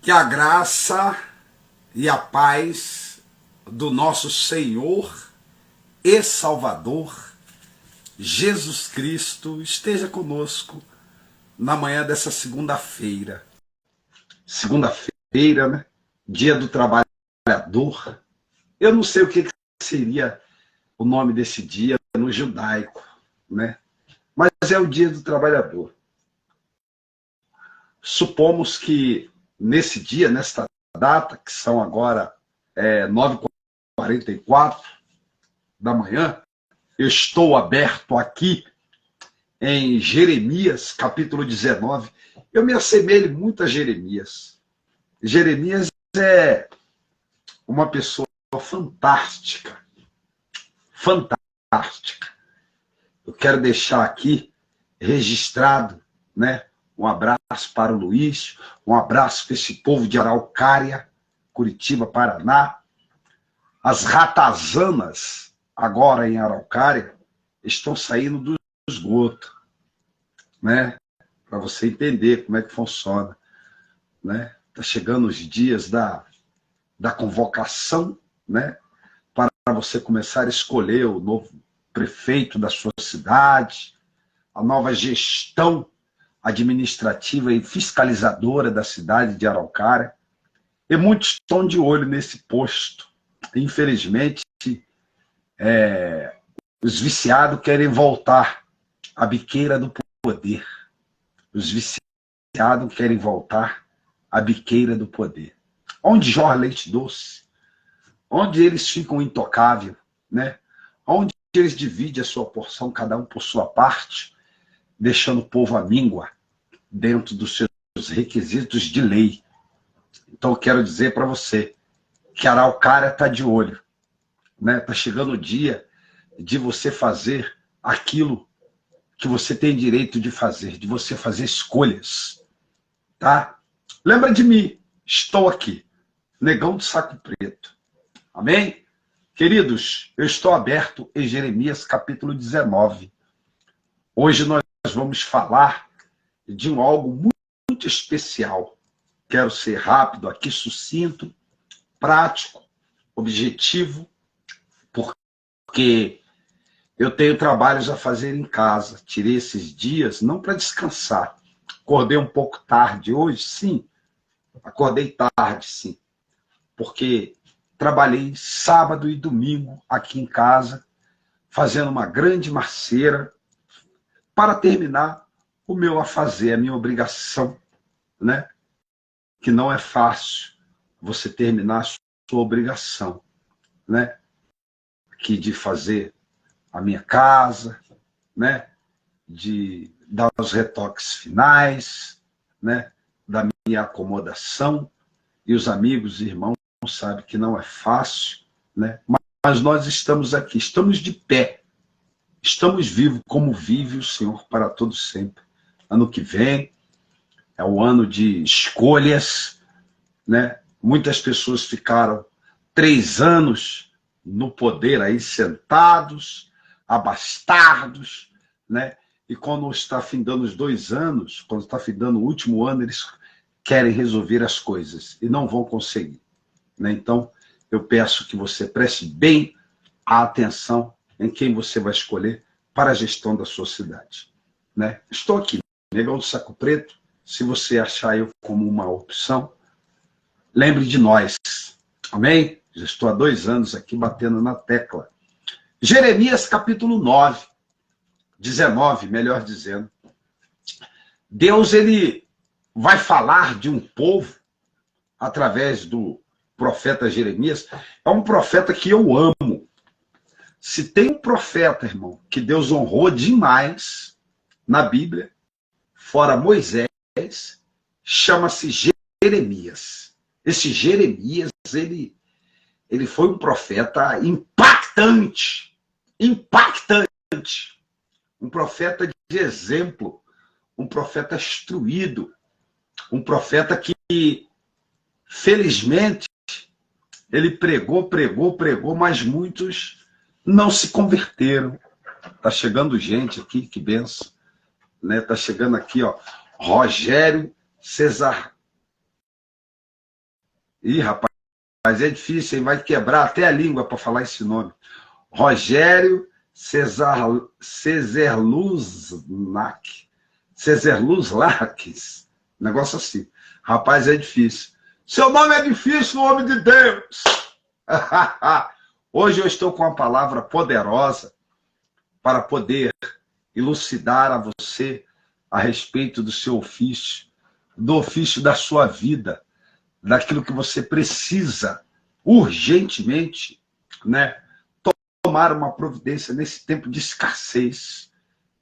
Que a graça e a paz do nosso Senhor e Salvador, Jesus Cristo, esteja conosco na manhã dessa segunda-feira. Segunda-feira, né? Dia do Trabalhador. Eu não sei o que seria o nome desse dia no judaico, né? Mas é o Dia do Trabalhador. Supomos que nesse dia, nesta data, que são agora 9h44 da manhã, eu estou aberto aqui em Jeremias, capítulo 19. Eu me assemelho muito a Jeremias. Jeremias é uma pessoa fantástica. Fantástica. Eu quero deixar aqui registrado, né? Um abraço para o Luiz, um abraço para esse povo de Araucária, Curitiba, Paraná. As ratazanas, agora em Araucária, estão saindo do esgoto, né? Para você entender como é que funciona, né? Está chegando os dias da convocação, né? Para você começar a escolher o novo prefeito da sua cidade, a nova gestão administrativa e fiscalizadora da cidade de Araucária. E muitos estão de olho nesse posto. Infelizmente, os viciados querem voltar à biqueira do poder. Os viciados querem voltar à biqueira do poder. Onde jorra leite doce, onde eles ficam intocáveis, né? Onde eles dividem a sua porção, cada um por sua parte, deixando o povo à míngua dentro dos seus requisitos de lei. Então eu quero dizer para você que Araucária está de olho, né? Está chegando o dia de você fazer aquilo que você tem direito de fazer, de você fazer escolhas, tá? Lembra de mim, estou aqui, Negão do Saco Preto, amém? Queridos, eu estou aberto em Jeremias capítulo 19. Hoje nós vamos falar de algo muito especial. Quero ser rápido aqui, sucinto, prático, objetivo, porque eu tenho trabalhos a fazer em casa. Tirei esses dias não para descansar. Acordei um pouco tarde hoje, sim. Acordei tarde, sim. Porque trabalhei sábado e domingo aqui em casa, fazendo uma grande marceira para terminar o meu afazer, a minha obrigação, né? Que não é fácil você terminar a sua obrigação, né? Que de fazer a minha casa, né? De dar os retoques finais, né? Da minha acomodação. E os amigos e irmãos sabem que não é fácil, né? Mas nós estamos aqui, estamos de pé, estamos vivos como vive o Senhor para todo sempre. Ano que vem é o ano de escolhas, né? Muitas pessoas ficaram 3 anos no poder aí sentados, abastardos, né? E quando está findando os 2 anos, quando está findando o último ano, eles querem resolver as coisas e não vão conseguir, né? Então, eu peço que você preste bem a atenção em quem você vai escolher para a gestão da sua cidade, né? Estou aqui, Negão do Saco Preto. Se você achar eu como uma opção, lembre de nós, amém? Já estou há 2 anos aqui batendo na tecla. Jeremias capítulo 9, 19, melhor dizendo. Deus, ele vai falar de um povo através do profeta Jeremias. É um profeta que eu amo. Se tem um profeta, irmão, que Deus honrou demais na Bíblia, fora Moisés, chama-se Jeremias. Esse Jeremias, ele foi um profeta impactante, impactante, um profeta de exemplo, um profeta instruído, um profeta que, felizmente, ele pregou, mas muitos não se converteram. Tá chegando gente aqui, que benção, né? Tá chegando aqui, ó, Rogério Cesar Ih, rapaz, é difícil, hein? Vai quebrar até a língua para falar esse nome. Rogério Cesarluznac. Cesarluznac. Negócio assim. Rapaz, é difícil. Seu nome é difícil, homem de Deus. Hoje eu estou com uma palavra poderosa para poder elucidar a você a respeito do seu ofício, do ofício da sua vida, daquilo que você precisa urgentemente, né, tomar uma providência nesse tempo de escassez,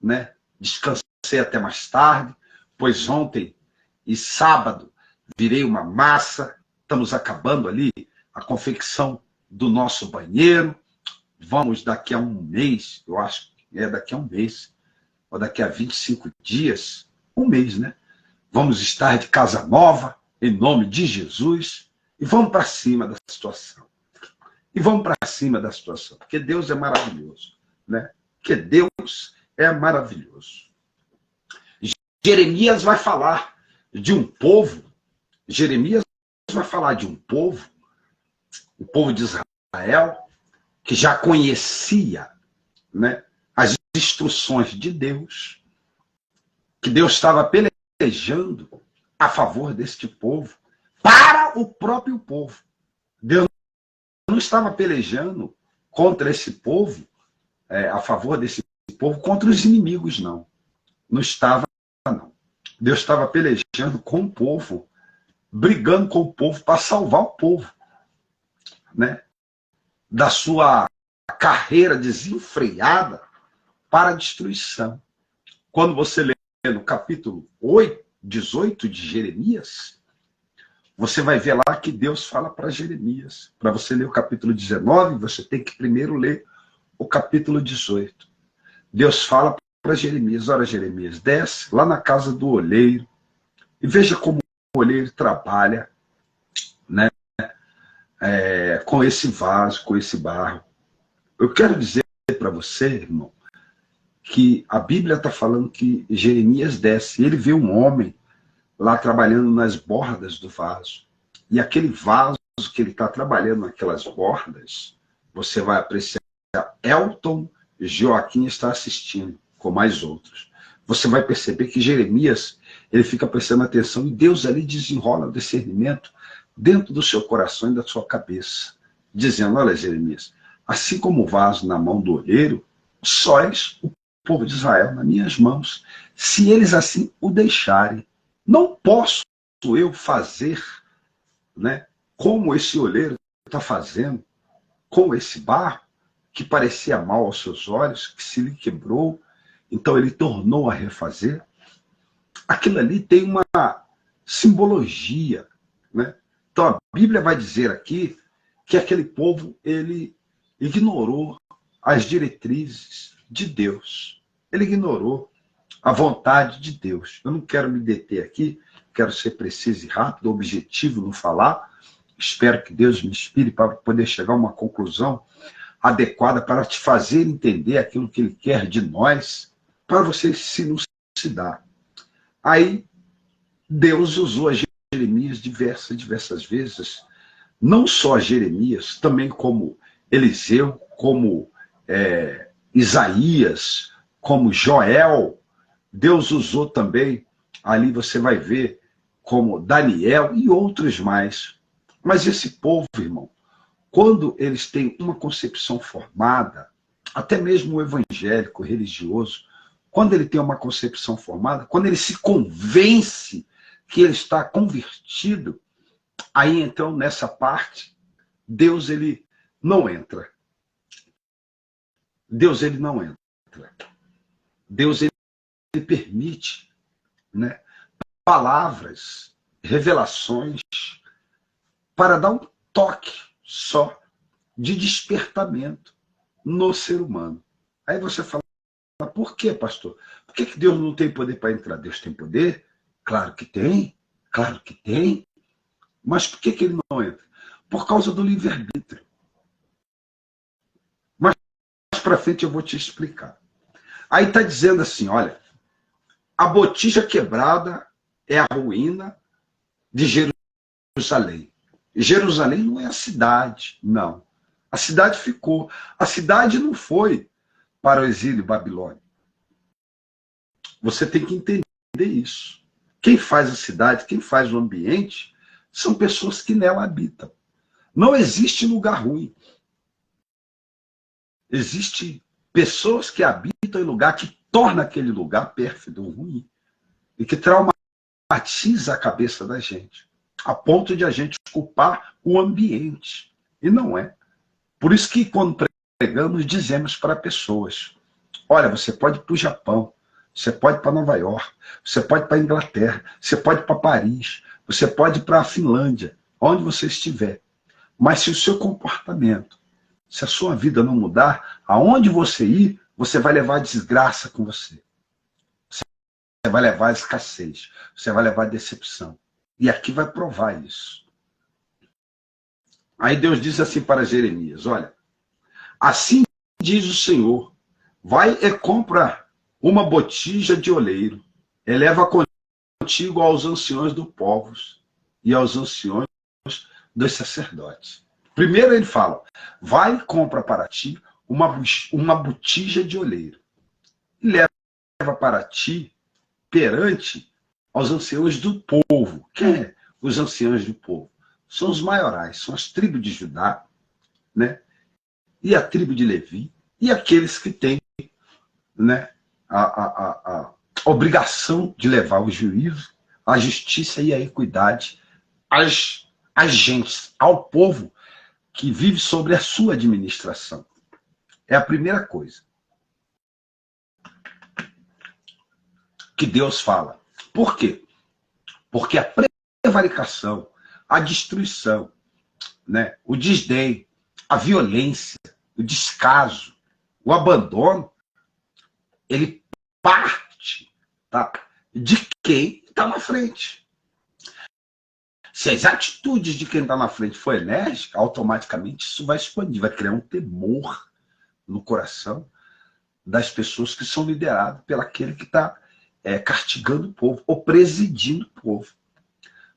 né? Descansei até mais tarde, pois ontem e sábado virei uma massa, estamos acabando ali a confecção do nosso banheiro, vamos daqui a um mês, eu acho que é daqui a um mês, ou daqui a 25 dias, um mês, né? Vamos estar de casa nova, em nome de Jesus, e vamos para cima da situação. E vamos para cima da situação, porque Deus é maravilhoso, né? Porque Deus é maravilhoso. Jeremias vai falar de um povo, Jeremias vai falar de um povo, o povo de Israel, que já conhecia, né, as instruções de Deus, que Deus estava pelejando a favor deste povo, para o próprio povo. Deus não estava pelejando contra esse povo, a favor desse povo, contra os inimigos, não. Não estava, não. Deus estava pelejando com o povo, brigando com o povo para salvar o povo, né, da sua carreira desenfreada para a destruição. Quando você lê no capítulo 18 de Jeremias, você vai ver lá que Deus fala para Jeremias. Para você ler o capítulo 19, você tem que primeiro ler o capítulo 18. Deus fala para Jeremias: olha, Jeremias, desce lá na casa do olheiro e veja como o olheiro trabalha, né, com esse vaso, com esse barro. Eu quero dizer para você, irmão, que a Bíblia está falando que Jeremias desce e ele vê um homem lá trabalhando nas bordas do vaso. E aquele vaso que ele está trabalhando naquelas bordas, você vai apreciar. Elton Joaquim está assistindo, com mais outros. Você vai perceber que Jeremias, ele fica prestando atenção e Deus ali desenrola o discernimento dentro do seu coração e da sua cabeça, dizendo: olha, Jeremias, assim como o vaso na mão do olheiro, sois o povo de Israel nas minhas mãos, se eles assim o deixarem. Não posso eu fazer, né, como esse olheiro está fazendo com esse barro, que parecia mal aos seus olhos, que se lhe quebrou, então ele tornou a refazer. Aquilo ali tem uma simbologia, né? Então a Bíblia vai dizer aqui que aquele povo, ele ignorou as diretrizes de Deus. Ele ignorou a vontade de Deus. Eu não quero me deter aqui, quero ser preciso e rápido, objetivo no falar. Espero que Deus me inspire para poder chegar a uma conclusão adequada para te fazer entender aquilo que Ele quer de nós, para você se elucidar. Aí, Deus usou a Jeremias diversas vezes, não só a Jeremias, também como Eliseu, como Isaías, como Joel. Deus usou também, ali você vai ver, como Daniel e outros mais. Mas esse povo, irmão, quando eles têm uma concepção formada, até mesmo o evangélico, religioso, quando ele tem uma concepção formada, quando ele se convence que ele está convertido, aí então nessa parte, Deus ele não entra. Deus ele não entra. Deus ele permite, né, palavras, revelações, para dar um toque só de despertamento no ser humano. Aí você fala: por que, pastor? Por que Deus não tem poder para entrar? Deus tem poder? Claro que tem, claro que tem. Mas por que ele não entra? Por causa do livre-arbítrio. Mais para frente eu vou te explicar. Aí está dizendo assim: olha, a botija quebrada é a ruína de Jerusalém. Jerusalém não é a cidade, não. A cidade ficou. A cidade não foi para o exílio babilônico. Você tem que entender isso. Quem faz a cidade, quem faz o ambiente, são pessoas que nela habitam. Não existe lugar ruim. Existem pessoas que habitam em lugar que torna aquele lugar pérfido, ruim. E que traumatiza a cabeça da gente. A ponto de a gente culpar o ambiente. E não é. Por isso que quando pregamos, dizemos para pessoas, olha, você pode ir para o Japão, você pode ir para Nova York, você pode ir para a Inglaterra, você pode ir para Paris, você pode ir para a Finlândia, onde você estiver. Mas se o seu comportamento, se a sua vida não mudar, aonde você ir, você vai levar desgraça com você. Você vai levar escassez, você vai levar decepção. E aqui vai provar isso. Aí Deus diz assim para Jeremias, olha, assim diz o Senhor, vai e compra uma botija de oleiro, e leva contigo aos anciões do povo e aos anciões dos sacerdotes. Primeiro ele fala, vai e compra para ti uma botija de oleiro, e leva para ti perante aos anciões do povo. Quem é os anciões do povo? São os maiorais, são as tribos de Judá, né? E a tribo de Levi, e aqueles que têm, né, a obrigação de levar o juízo, a justiça e a equidade às gentes, ao povo que vive sobre a sua administração. É a primeira coisa que Deus fala. Por quê? Porque a prevaricação, a destruição, né, o desdém, a violência, o descaso, o abandono, ele parte, tá, de quem está na frente. Se as atitudes de quem está na frente for enérgica, automaticamente isso vai expandir, vai criar um temor no coração das pessoas que são lideradas pelo aquele que está castigando o povo, ou presidindo o povo.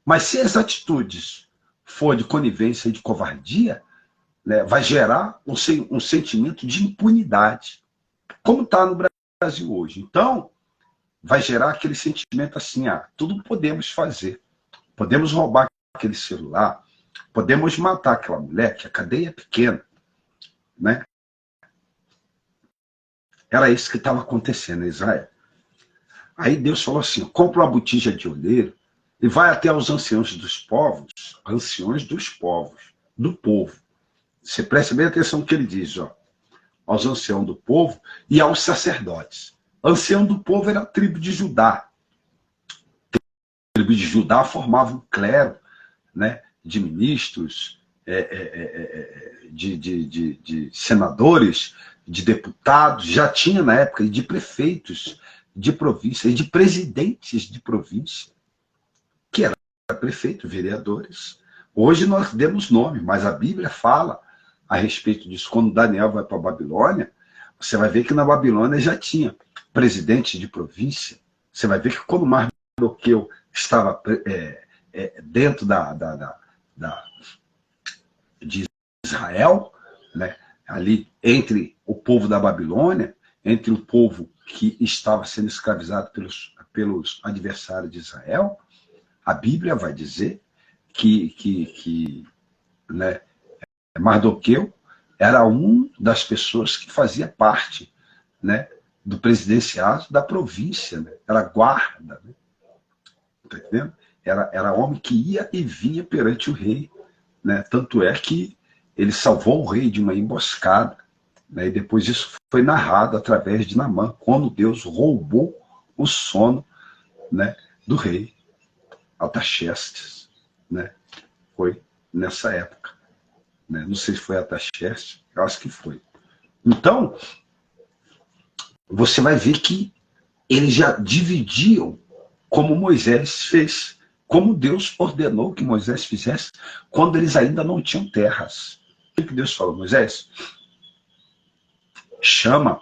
Mas se as atitudes for de conivência e de covardia, né, vai gerar um sentimento de impunidade, como está no Brasil hoje. Então, vai gerar aquele sentimento assim, tudo podemos fazer. Podemos roubar aquele celular, podemos matar aquela mulher, que a cadeia é pequena, né? Era isso que estava acontecendo em Israel. Aí Deus falou assim, compra uma botija de oleiro e vai até os anciões dos povos, do povo. Você preste bem atenção no que ele diz, aos anciãos do povo e aos sacerdotes. Ancião do povo era a tribo de Judá. A tribo de Judá formava um clero, né, de ministros, de senadores, de deputados, já tinha na época, de prefeitos de província, e de presidentes de província, que era prefeito, vereadores. Hoje nós demos nome, mas a Bíblia fala a respeito disso. Quando Daniel vai para a Babilônia, você vai ver que na Babilônia já tinha presidente de província. Você vai ver que quando Mardoqueu estava dentro de Israel, né, ali entre o povo da Babilônia, entre o povo que estava sendo escravizado pelos adversários de Israel, a Bíblia vai dizer que né, Mardoqueu era uma das pessoas que fazia parte, né, do presidenciado da província, né? Era guarda, né? Tá entendendo? Era homem que ia e vinha perante o rei, né? Tanto é que ele salvou o rei de uma emboscada, né? E depois isso foi narrado através de Naamã, quando Deus roubou o sono, né, do rei Artaxerxes, né? Foi nessa época, né? Não sei se foi Artaxerxes, eu acho que foi. Então, você vai ver que eles já dividiam como Moisés fez, como Deus ordenou que Moisés fizesse, quando eles ainda não tinham terras. O que Deus falou? Moisés, chama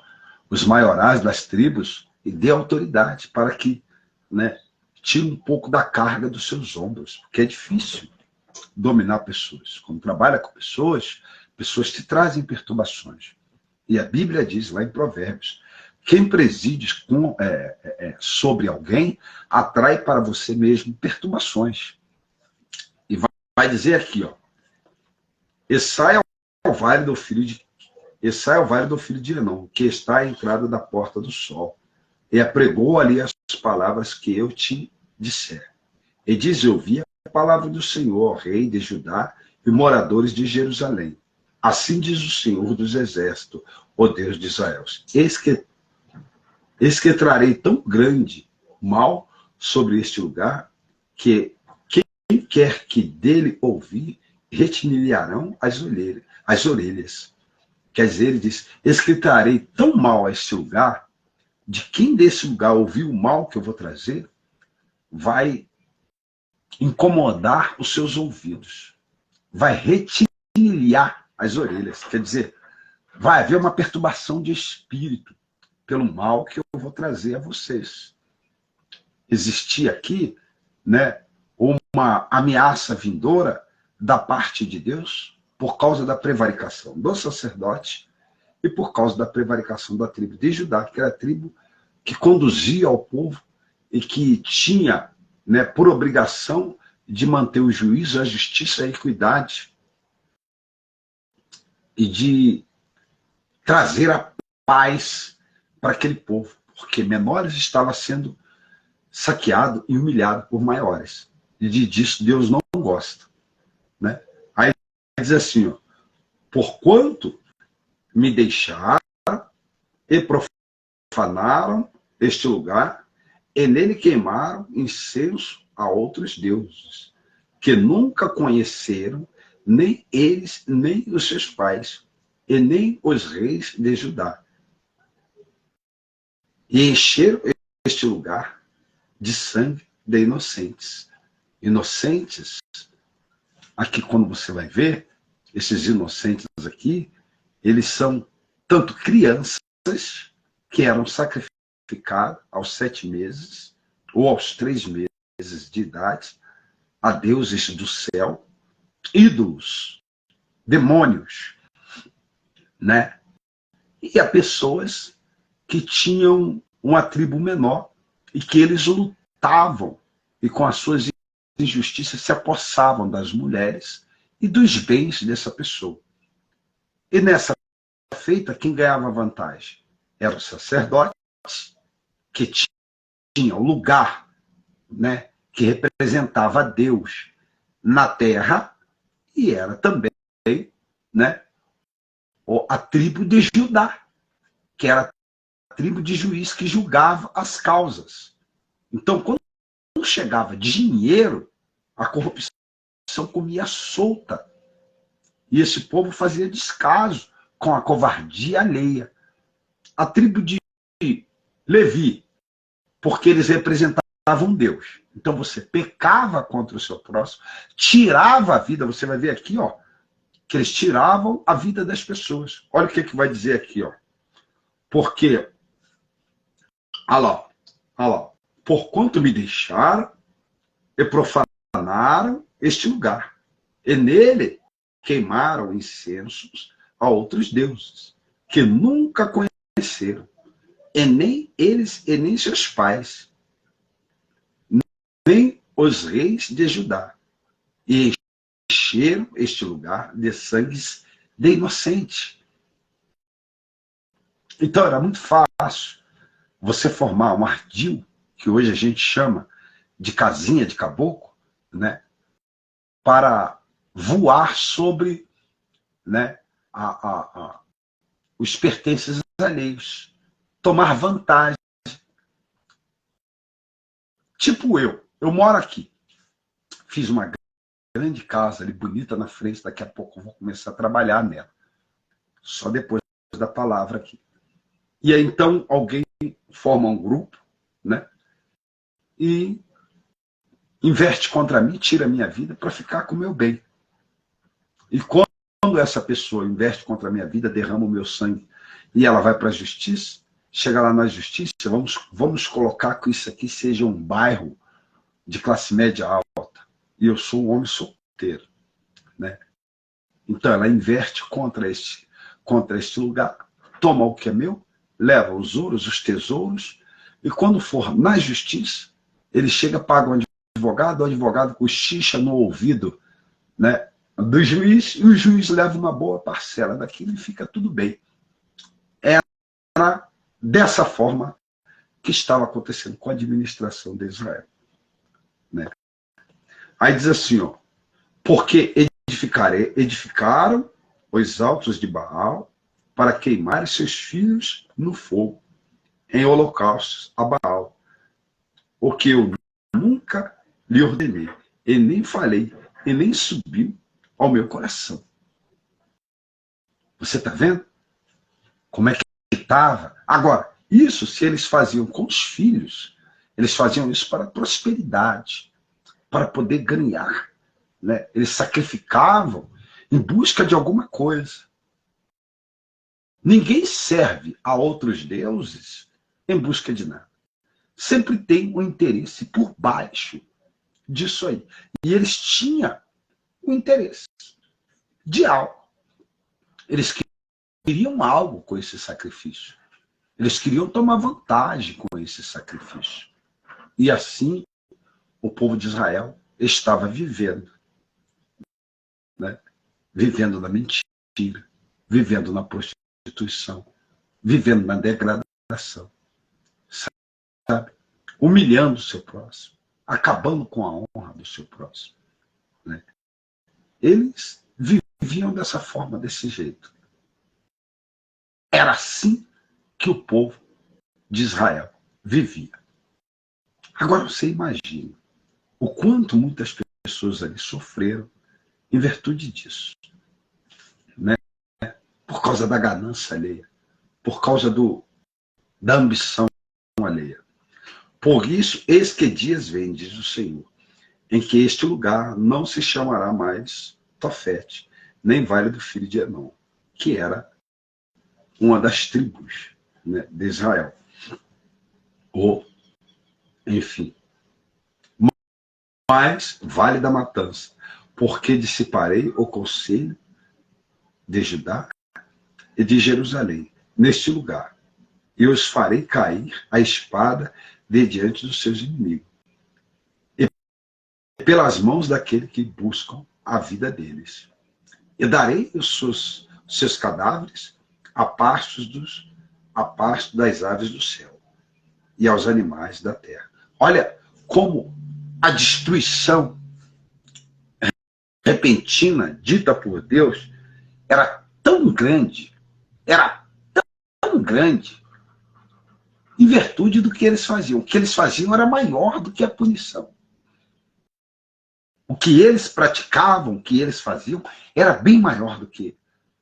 os maiorais das tribos e dê autoridade para que, né, tire um pouco da carga dos seus ombros, porque é difícil. dominar pessoas. Quando trabalha com pessoas, pessoas te trazem perturbações. E a Bíblia diz lá em Provérbios, quem preside sobre alguém atrai para você mesmo perturbações. E vai dizer aqui, ó, Essai é o vale do filho de Enom, que está à entrada da porta do sol. E apregou ali as palavras que eu te disser. E diz, ouvi a palavra do Senhor, rei de Judá e moradores de Jerusalém. Assim diz o Senhor dos Exércitos, o Deus de Israel. Eis que trarei tão grande mal sobre este lugar, que quem quer que dele ouvir, retinilharão as orelhas. Quer dizer, ele diz, eis que trarei tão mal a este lugar, de quem desse lugar ouvir o mal que eu vou trazer, vai incomodar os seus ouvidos, vai retinilhar as orelhas. Quer dizer, vai haver uma perturbação de espírito pelo mal que eu vou trazer a vocês. Existia aqui, né, uma ameaça vindoura da parte de Deus por causa da prevaricação do sacerdote e por causa da prevaricação da tribo de Judá, que era a tribo que conduzia ao povo e que tinha, né, por obrigação de manter o juízo, a justiça e a equidade e de trazer a paz para aquele povo, porque menores estavam sendo saqueados e humilhados por maiores. E disso Deus não gosta. Né? Aí diz assim, ó, porquanto me deixaram e profanaram este lugar, e nele queimaram incenso a outros deuses, que nunca conheceram, nem eles, nem os seus pais, e nem os reis de Judá. E encheram este lugar de sangue de inocentes. Inocentes, aqui quando você vai ver, esses inocentes aqui, eles são tanto crianças que eram sacrificadas aos 7 meses ou aos 3 meses de idade a deuses do céu, ídolos, demônios, né? E a pessoas que tinham uma tribo menor e que eles lutavam e com as suas injustiças se apossavam das mulheres e dos bens dessa pessoa. E nessa feita, quem ganhava vantagem? Era o sacerdote, que tinha o lugar, né, que representava Deus na terra, e era também, né, a tribo de Judá, que era a tribo de juiz que julgava as causas. Então, quando chegava dinheiro, a corrupção comia solta. E esse povo fazia descaso com a covardia alheia. A tribo de Levi, porque eles representavam Deus. Então você pecava contra o seu próximo, tirava a vida, você vai ver aqui, ó, que eles tiravam a vida das pessoas. Olha o que vai dizer aqui, ó. Porque, olha lá, porquanto me deixaram e profanaram este lugar, e nele queimaram incensos a outros deuses, que nunca conheceram, e nem eles, e nem seus pais, nem os reis de Judá, e encheram este lugar de sangues de inocentes. Então era muito fácil você formar um ardil, que hoje a gente chama de casinha de caboclo, né, para voar sobre, né, os pertences alheios, tomar vantagem. Tipo eu moro aqui, fiz uma grande casa ali, bonita na frente, daqui a pouco eu vou começar a trabalhar nela, só depois da palavra aqui. E aí então alguém forma um grupo, né, e investe contra mim, tira a minha vida para ficar com o meu bem. E quando essa pessoa investe contra a minha vida, derrama o meu sangue, e ela vai para a justiça, chega lá na justiça, vamos colocar que isso aqui seja um bairro de classe média alta, e eu sou um homem solteiro, inteiro, né? Então ela inverte contra este lugar, toma o que é meu, leva os ouros, os tesouros, e quando for na justiça, ele chega, paga um advogado, o advogado cochicha no ouvido, né, do juiz, e o juiz leva uma boa parcela daquilo e fica tudo bem. Era dessa forma que estava acontecendo com a administração de Israel, né? Aí diz assim, ó, porque edificaram os altos de Baal para queimar seus filhos no fogo, em holocaustos a Baal, o que eu nunca lhe ordenei, e nem falei, e nem subiu ao meu coração. Você está vendo como é que estava? Agora, isso se eles faziam com os filhos, eles faziam isso para prosperidade, para poder ganhar, né? Eles sacrificavam em busca de alguma coisa. Ninguém serve a outros deuses em busca de nada. Sempre tem um interesse por baixo disso aí. E eles tinham um interesse de algo. Eles queriam algo com esse sacrifício. Eles queriam tomar vantagem com esse sacrifício. E assim o povo de Israel estava vivendo, né? Vivendo na mentira, vivendo na prostituição, vivendo na degradação, sabe? Humilhando o seu próximo, acabando com a honra do seu próximo, né? Eles viviam dessa forma, desse jeito. Era assim que o povo de Israel vivia. Agora você imagina o quanto muitas pessoas ali sofreram em virtude disso, né? Por causa da ganância alheia, por causa da ambição alheia. Por isso, eis que dias vem, diz o Senhor, em que este lugar não se chamará mais Tofete, nem Vale do Filho de Enom, que era uma das tribos, né, de Israel. Ou, enfim, mas Vale da Matança, porque dissiparei o conselho de Judá e de Jerusalém, neste lugar, e os farei cair a espada de diante dos seus inimigos, e pelas mãos daquele que buscam a vida deles. E darei os seus cadáveres a pasto das aves do céu e aos animais da terra. Olha como a destruição repentina dita por Deus era tão grande, em virtude do que eles faziam. O que eles faziam era maior do que a punição. O que eles praticavam, o que eles faziam, era bem maior do que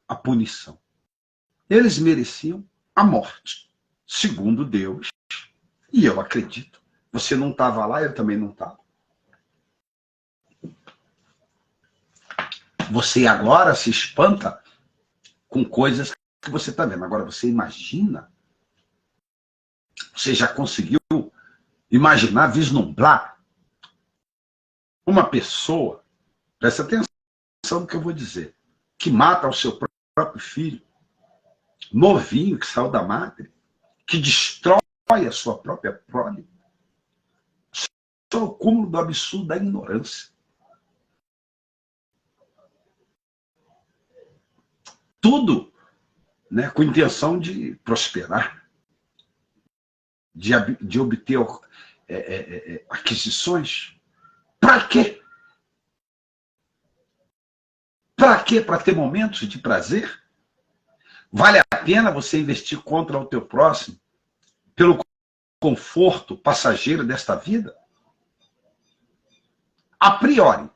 a punição. Eles mereciam a morte, segundo Deus. E eu acredito. Você não estava lá, eu também não estava. Você agora se espanta com coisas que você está vendo. Agora, você imagina? Você já conseguiu imaginar, vislumbrar uma pessoa, presta atenção no que eu vou dizer, que mata o seu próprio filho, novinho, que saiu da madre, que destrói a sua própria prole? Só o cúmulo do absurdo da ignorância. Tudo, né, com intenção de prosperar, de obter aquisições. Para quê? Para quê? Para ter momentos de prazer? Vale a pena você investir contra o teu próximo pelo conforto passageiro desta vida? A priori,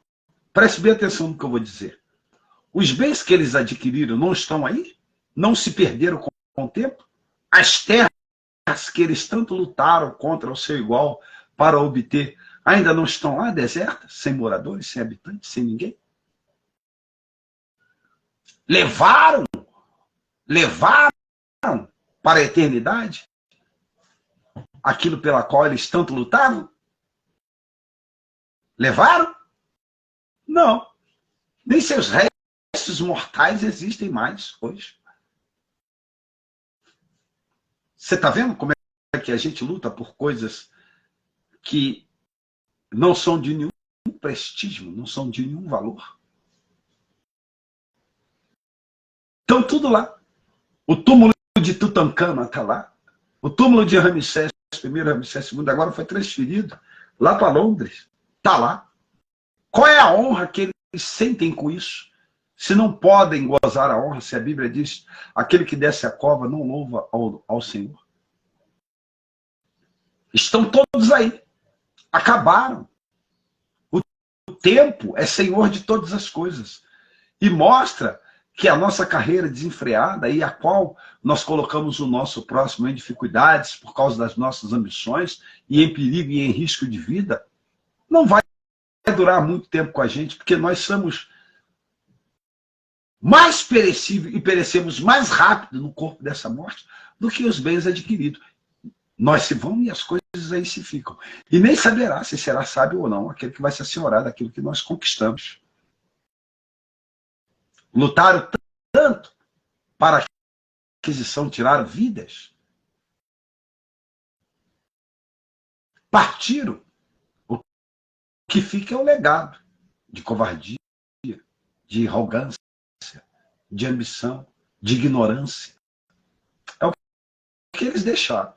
preste bem atenção no que eu vou dizer. Os bens que eles adquiriram não estão aí? Não se perderam com o tempo? As terras que eles tanto lutaram contra o seu igual para obter ainda não estão lá desertas, sem moradores, sem habitantes, sem ninguém? Levaram para a eternidade aquilo pela qual eles tanto lutavam? Levaram? Não. Nem seus restos mortais existem mais hoje. Você está vendo como é que a gente luta por coisas que não são de nenhum prestígio, não são de nenhum valor? Estão tudo lá. O túmulo de Tutancâmon está lá. O túmulo de Ramsés I, Ramsés II, agora foi transferido lá para Londres. Está lá. Qual é a honra que eles sentem com isso? Se não podem gozar a honra, se a Bíblia diz, aquele que desce a cova não louva ao Senhor. Estão todos aí. Acabaram. O tempo é senhor de todas as coisas. E mostra que a nossa carreira desenfreada e a qual nós colocamos o nosso próximo em dificuldades por causa das nossas ambições e em perigo e em risco de vida, não vai durar muito tempo com a gente, porque nós somos mais perecíveis e perecemos mais rápido no corpo dessa morte do que os bens adquiridos. Nós se vamos e as coisas aí se ficam. E nem saberá se será sábio ou não aquele que vai se assenhorar daquilo que nós conquistamos. Lutaram tanto para a aquisição, tiraram vidas. Partiram. O que fica é o legado de covardia, de arrogância, de ambição, de ignorância. É o que eles deixaram.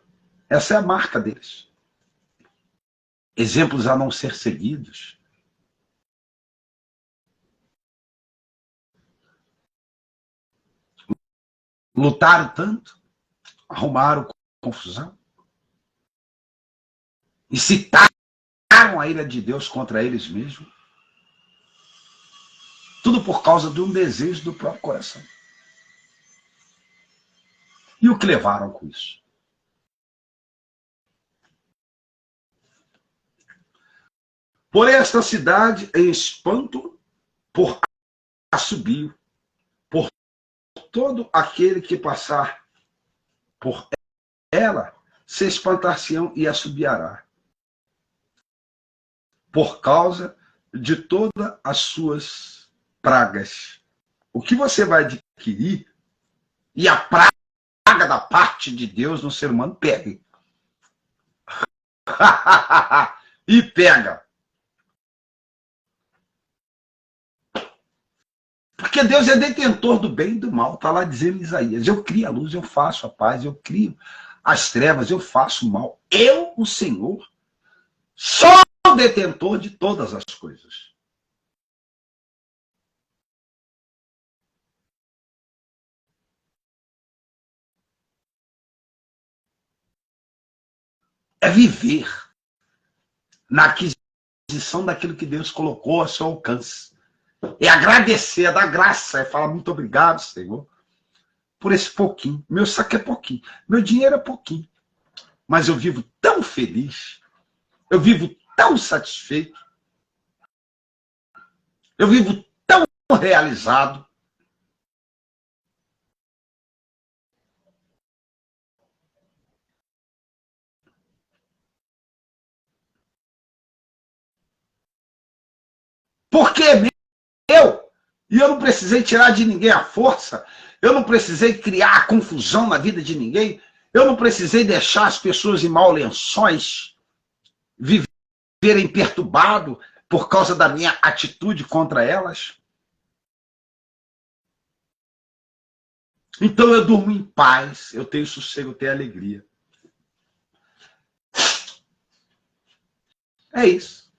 Essa é a marca deles. Exemplos a não ser seguidos. Lutaram tanto, arrumaram confusão, incitaram a ira de Deus contra eles mesmos. Tudo por causa de um desejo do próprio coração. E o que levaram com isso? Por esta cidade em espanto, por assobio, por todo aquele que passar por ela, se espantar-se-ão e assobiará, por causa de todas as suas pragas. O que você vai adquirir e a praga da parte de Deus no ser humano pega. E pega. Porque Deus é detentor do bem e do mal. Está lá dizendo Isaías. Eu crio a luz, eu faço a paz, eu crio as trevas, eu faço o mal. Eu, o Senhor, sou o detentor de todas as coisas. É viver na aquisição daquilo que Deus colocou ao seu alcance. É agradecer, é dar graça, é falar muito obrigado, Senhor, por esse pouquinho. Meu saco é pouquinho, meu dinheiro é pouquinho. Mas eu vivo tão feliz, eu vivo tão satisfeito, eu vivo tão realizado. Porque é meu. E eu não precisei tirar de ninguém a força, eu não precisei criar confusão na vida de ninguém, eu não precisei deixar as pessoas em maus lençóis, viverem perturbado por causa da minha atitude contra elas. Então eu durmo em paz, eu tenho sossego, eu tenho alegria. É isso.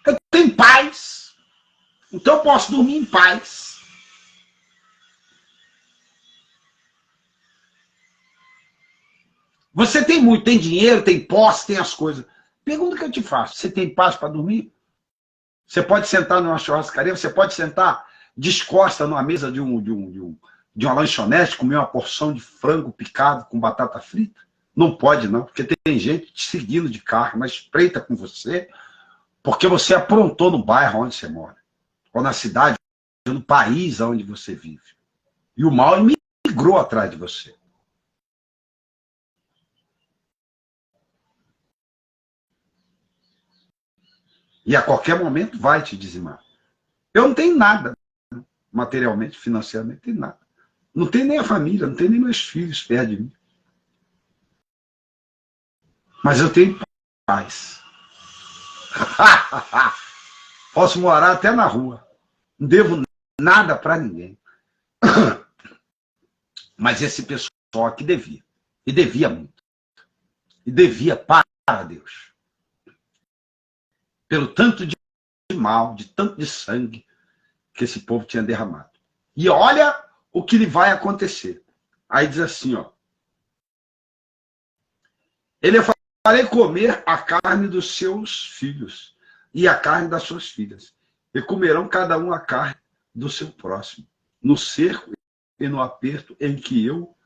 Eu tenho paz, então eu posso dormir em paz. Você tem muito, tem dinheiro, tem posse, tem as coisas. Pergunta que eu te faço, você tem paz para dormir? Você pode sentar numa churrascaria, você pode sentar descosta numa mesa de uma lanchonete, comer uma porção de frango picado com batata frita? Não pode, não, porque tem gente te seguindo de carro, mas espreita com você, porque você aprontou no bairro onde você mora, ou na cidade, ou no país onde você vive. E o mal migrou atrás de você. E a qualquer momento vai te dizimar. Eu não tenho nada, materialmente, financeiramente, não tenho nada. Não tenho nem a família, não tenho nem meus filhos perto de mim. Mas eu tenho paz. Posso morar até na rua. Não devo nada para ninguém. Mas esse pessoal aqui devia. E devia muito. E devia para Deus. Pelo tanto de mal, de tanto de sangue que esse povo tinha derramado. E olha o que lhe vai acontecer. Aí diz assim, ó. Ele farei comer a carne dos seus filhos e a carne das suas filhas. E comerão cada um a carne do seu próximo, no cerco e no aperto em que eu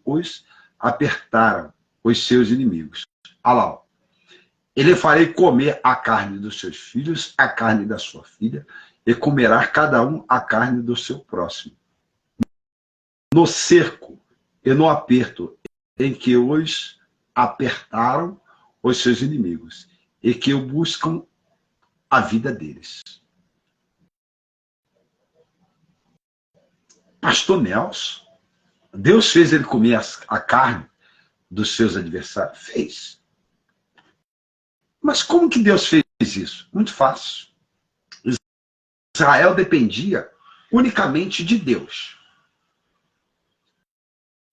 os apertaram, os seus inimigos. Olha lá, ele farei comer a carne dos seus filhos, a carne da sua filha, e comerá cada um a carne do seu próximo. No cerco e no aperto em que os apertaram os seus inimigos, e que buscam a vida deles. Pastor Nelson, Deus fez ele comer a carne dos seus adversários? Fez. Mas como que Deus fez isso? Muito fácil. Israel dependia unicamente de Deus.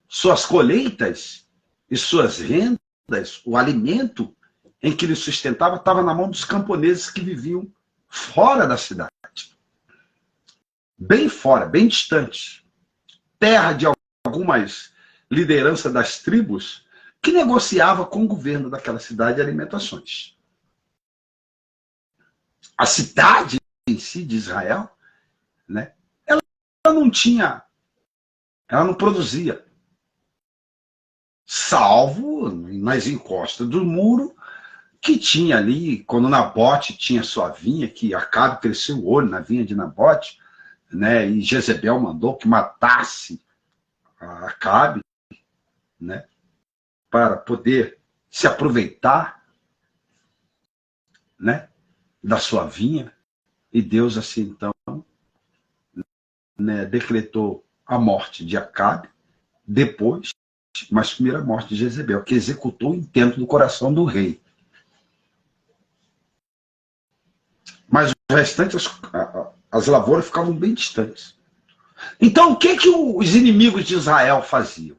Suas colheitas e suas rendas, o alimento em que ele sustentava, estava na mão dos camponeses que viviam fora da cidade. Bem fora, bem distante. Terra de algumas lideranças das tribos que negociava com o governo daquela cidade alimentações. A cidade em si de Israel, né, ela não tinha, ela não produzia, salvo nas encostas do muro, que tinha ali, quando Nabote tinha sua vinha, que Acabe cresceu o olho na vinha de Nabote, né, e Jezebel mandou que matasse a Acabe, né, para poder se aproveitar, né, da sua vinha, e Deus assim então, né, decretou a morte de Acabe, depois, mas primeiro a morte de Jezebel, que executou o intento do coração do rei. Mas o restante, as lavouras ficavam bem distantes. Então, o que os inimigos de Israel faziam?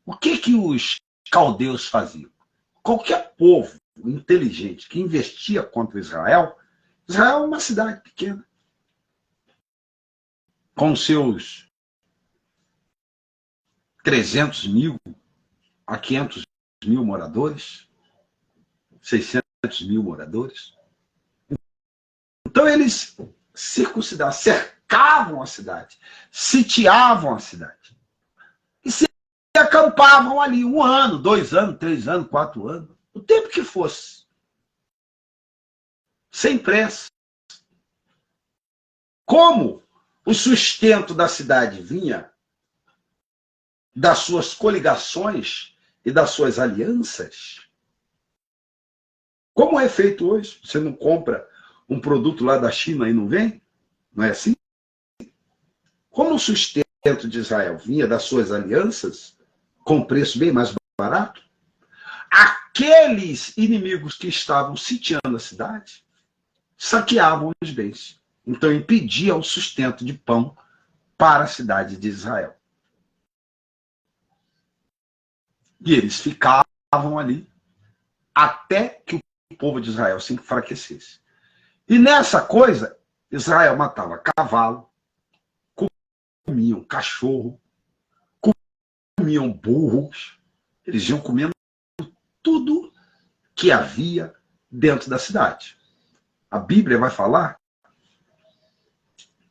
O que os caldeus faziam? Qualquer povo inteligente que investia contra Israel, Israel é uma cidade pequena, com seus 300 mil a 500 mil moradores, 600 mil moradores. Então eles circuncidavam, cercavam a cidade, sitiavam a cidade. E se acampavam ali 1 ano, 2 anos, 3 anos, 4 anos, o tempo que fosse. Sem pressa. Como o sustento da cidade vinha das suas coligações e das suas alianças, como é feito hoje? Você não compra um produto lá da China e não vem? Não é assim? Como o sustento de Israel vinha das suas alianças, com preço bem mais barato, aqueles inimigos que estavam sitiando a cidade saqueavam os bens. Então impedia o sustento de pão para a cidade de Israel. E eles ficavam ali até que o povo de Israel se enfraquecesse. E nessa coisa, Israel matava cavalo, comiam cachorro, comiam burros, eles iam comendo tudo que havia dentro da cidade. A Bíblia vai falar,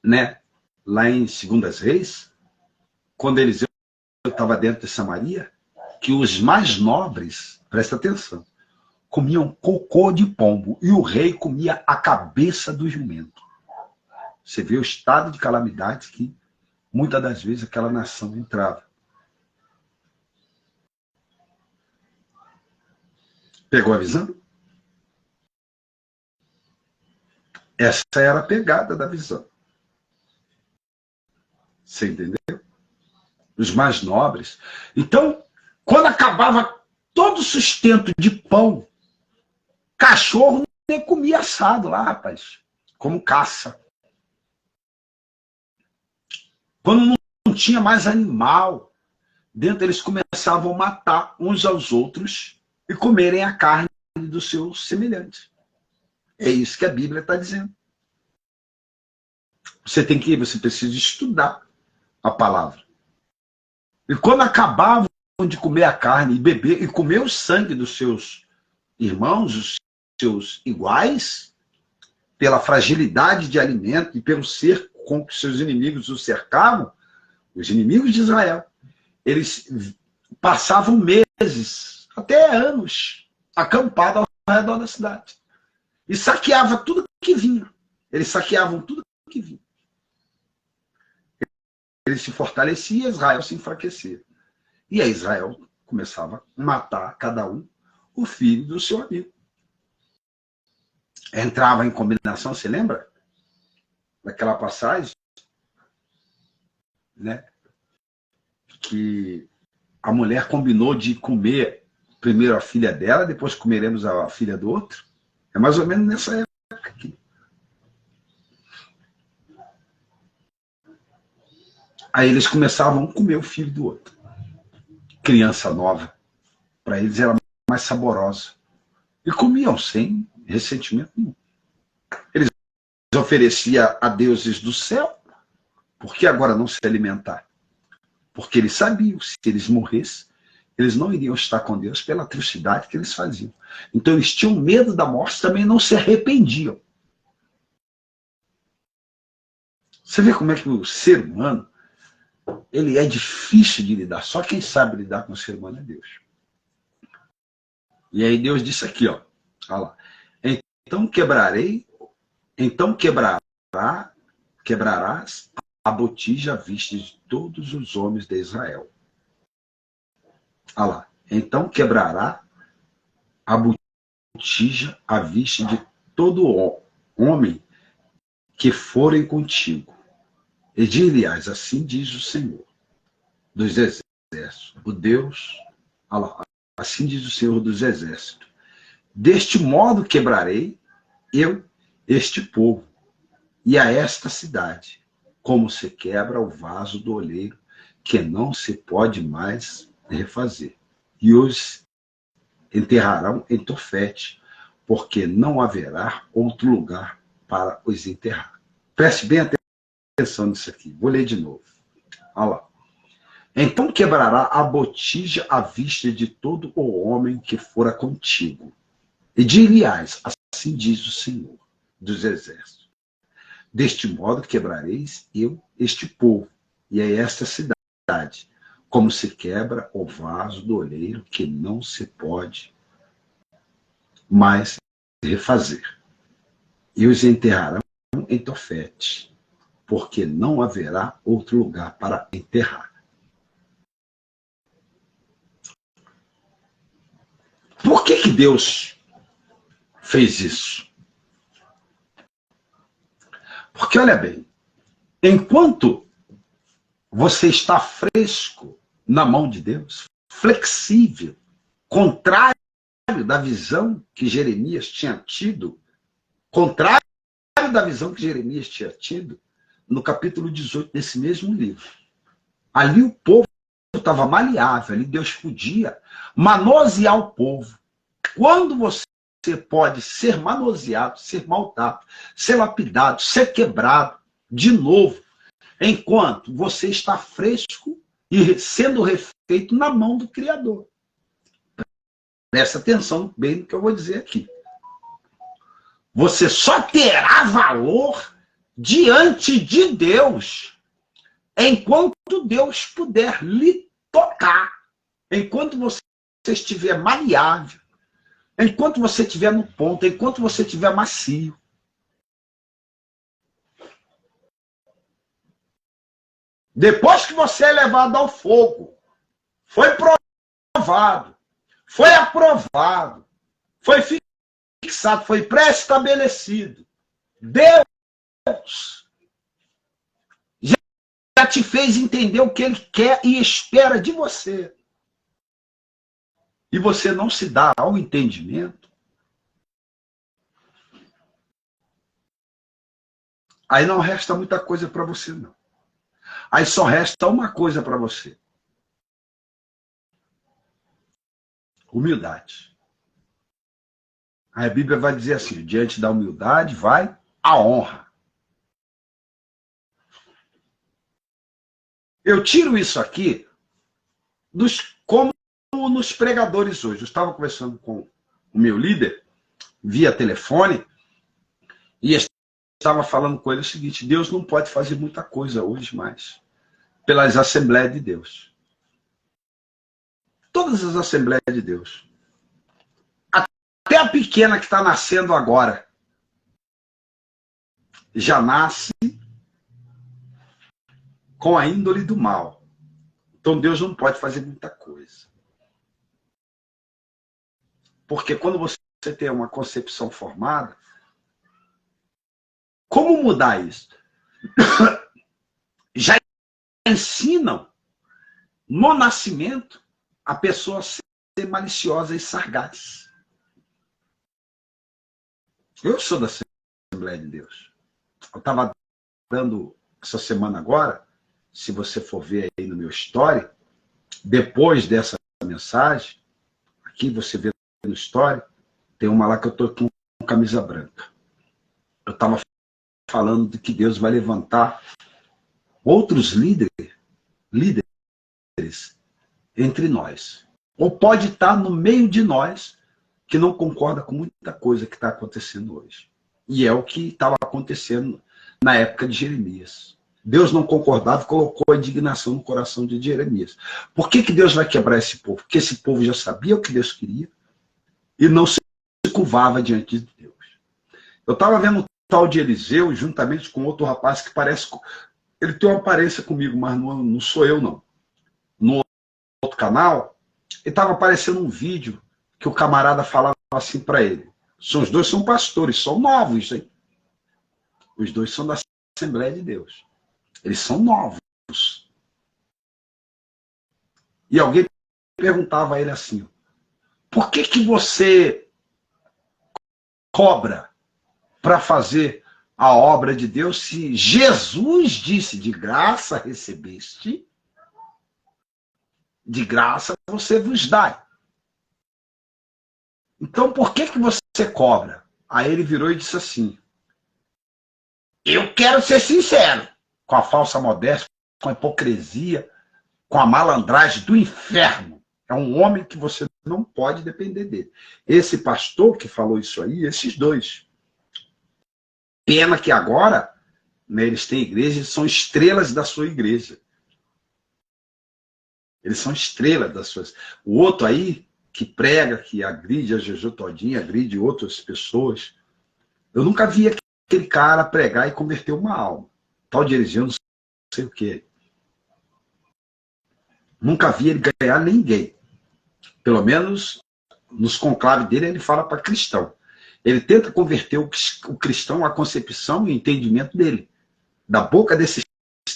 né, lá em 2 Reis, quando Eliseu estava dentro de Samaria, que os mais nobres, presta atenção, comiam cocô de pombo e o rei comia a cabeça do jumento. Você vê o estado de calamidade que muitas das vezes aquela nação entrava. Pegou a visão? Essa era a pegada da visão. Você entendeu? Os mais nobres. Então, quando acabava todo o sustento de pão, cachorro nem comia assado lá, rapaz. Como caça. Quando não tinha mais animal, dentro eles começavam a matar uns aos outros e comerem a carne dos seus semelhantes. É isso que a Bíblia está dizendo. Você precisa estudar a palavra. E quando acabavam de comer a carne e beber e comer o sangue dos seus irmãos, os seus iguais, pela fragilidade de alimento e pelo cerco com que seus inimigos os cercavam, os inimigos de Israel, eles passavam meses, até anos, acampados ao redor da cidade. E saqueava tudo que vinha. Eles saqueavam tudo que vinha. Ele se fortalecia, Israel se enfraquecia. E aí Israel começava a matar cada um o filho do seu amigo. Entrava em combinação, você lembra? Daquela passagem, né? Que a mulher combinou de comer primeiro a filha dela, depois comeremos a filha do outro. É mais ou menos nessa época aqui. Aí eles começavam a comer o filho do outro. Criança nova. Para eles era mais saborosa. E comiam sem ressentimento nenhum. Eles ofereciam a deuses do céu. Por que agora não se alimentar? Porque eles sabiam que se eles morressem, eles não iriam estar com Deus pela atrocidade que eles faziam. Então eles tinham medo da morte, também não se arrependiam. Você vê como é que o ser humano, ele é difícil de lidar. Só quem sabe lidar com o ser humano é Deus. E aí Deus disse aqui, ó. Olha lá. Então quebrarás a botija à vista de todos os homens de Israel. Olha lá. Então quebrará a botija à vista de todo homem que forem contigo. E dir-lhe-ás, assim diz o Senhor dos exércitos, o Deus, olha lá, assim diz o Senhor dos exércitos. Deste modo quebrarei eu este povo e a esta cidade, como se quebra o vaso do oleiro, que não se pode mais refazer. E os enterrarão em Tofete, porque não haverá outro lugar para os enterrar. Preste bem atenção nisso aqui. Vou ler de novo. Olha lá. Então quebrará a botija à vista de todo o homem que fora contigo. E dir-lhe-ás, assim diz o Senhor dos exércitos. Deste modo quebrareis eu este povo e a esta cidade, como se quebra o vaso do oleiro, que não se pode mais refazer. E os enterrarão em Tofete, porque não haverá outro lugar para enterrar. Por que Deus fez isso? Porque, olha bem, enquanto você está fresco na mão de Deus, flexível, contrário da visão que Jeremias tinha tido, contrário da visão que Jeremias tinha tido, no capítulo 18 desse mesmo livro. Ali o povo estava maleável, ali Deus podia manusear o povo. Quando você pode ser manuseado, ser maltado, ser lapidado, ser quebrado de novo, enquanto você está fresco e sendo refeito na mão do Criador. Presta atenção bem no que eu vou dizer aqui. Você só terá valor diante de Deus enquanto Deus puder lhe tocar, enquanto você estiver maleável, enquanto você estiver no ponto, enquanto você estiver macio. Depois que você é levado ao fogo, foi provado, foi aprovado, foi fixado, foi pré-estabelecido. Deus já te fez entender o que Ele quer e espera de você. E você não se dá ao entendimento, aí não resta muita coisa para você, não. Aí só resta uma coisa para você. Humildade. Aí a Bíblia vai dizer assim, diante da humildade vai a honra. Eu tiro isso aqui como nos pregadores hoje. Eu estava conversando com o meu líder, via telefone, e estava falando com ele o seguinte, Deus não pode fazer muita coisa hoje mais, pelas Assembleias de Deus. Todas as Assembleias de Deus. Até a pequena que está nascendo agora, já nasce com a índole do mal. Então Deus não pode fazer muita coisa. Porque quando você tem uma concepção formada, como mudar isso? Já ensinam no nascimento a pessoa ser maliciosa e sagaz. Eu sou da Assembleia de Deus. Eu estava dando essa semana agora, se você for ver aí no meu story, depois dessa mensagem, aqui você vê no story, tem uma lá que eu estou com camisa branca. Eu estava falando de que Deus vai levantar outros líderes entre nós. Ou pode estar no meio de nós que não concorda com muita coisa que está acontecendo hoje. E é o que estava acontecendo na época de Jeremias. Deus não concordava e colocou a indignação no coração de Jeremias. Por que Deus vai quebrar esse povo? Porque esse povo já sabia o que Deus queria e não se curvava diante de Deus. Eu estava vendo um tal de Eliseu, juntamente com outro rapaz que parece... Ele tem uma aparência comigo, mas não sou eu, não. No outro canal, ele estava aparecendo um vídeo que o camarada falava assim para ele. Os dois são pastores, são novos, hein? Os dois são da Assembleia de Deus. Eles são novos. E alguém perguntava a ele assim, por que você cobra para fazer a obra de Deus se Jesus disse, de graça recebeste, de graça você vos dá. Então por que você cobra? Aí ele virou e disse assim, eu quero ser sincero, com a falsa modéstia, com a hipocrisia, com a malandragem do inferno. É um homem que você não pode depender dele. Esse pastor que falou isso aí, esses dois. Pena que agora, né, eles têm igreja, eles são estrelas da sua igreja. Eles são estrelas das suas... O outro aí, que prega, que agride a Jeju todinha, agride outras pessoas. Eu nunca vi aquele cara pregar e converter uma alma. Tal de Eliseu, não sei o quê. Nunca vi ele ganhar ninguém. Pelo menos nos conclaves dele, ele fala para cristão. Ele tenta converter o cristão à concepção e entendimento dele. Da boca desses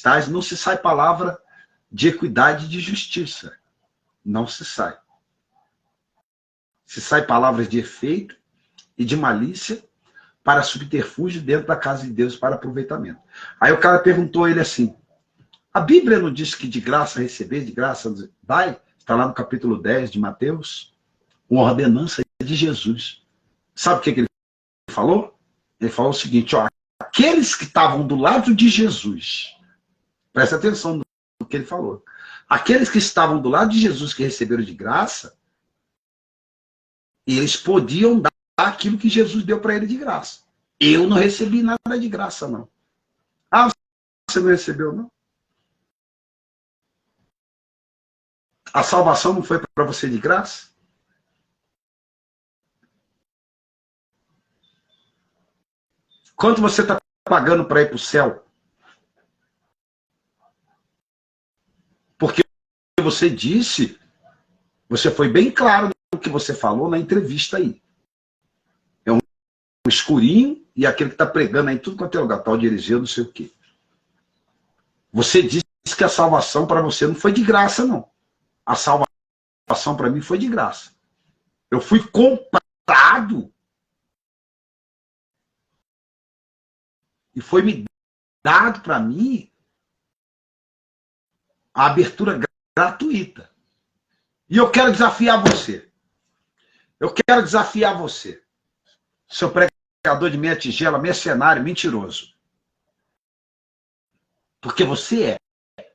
tais não se sai palavra de equidade e de justiça. Não se sai. Se sai palavras de efeito e de malícia para subterfúgio dentro da casa de Deus para aproveitamento. Aí o cara perguntou a ele assim, a Bíblia não diz que de graça receber, de graça dai? Está lá no capítulo 10 de Mateus, uma ordenança de Jesus. Sabe o que ele falou? Ele falou o seguinte, ó, aqueles que estavam do lado de Jesus, presta atenção no que ele falou, aqueles que estavam do lado de Jesus que receberam de graça, eles podiam dar aquilo que Jesus deu para ele de graça. Eu não recebi nada de graça, não. Ah, você não recebeu, não? A salvação não foi para você de graça? Quanto você está pagando para ir para o céu? Porque você disse, você foi bem claro no que você falou na entrevista aí. É um escurinho e aquele que está pregando aí em tudo quanto é lugar, tal de Eliseu, não sei o quê. Você disse que a salvação para você não foi de graça, não. A salvação para mim foi de graça. Eu fui comprado e foi me dado para mim a abertura gratuita. E eu quero desafiar você. Eu quero desafiar você. Seu pregador de meia tigela, mercenário, mentiroso. Porque você é.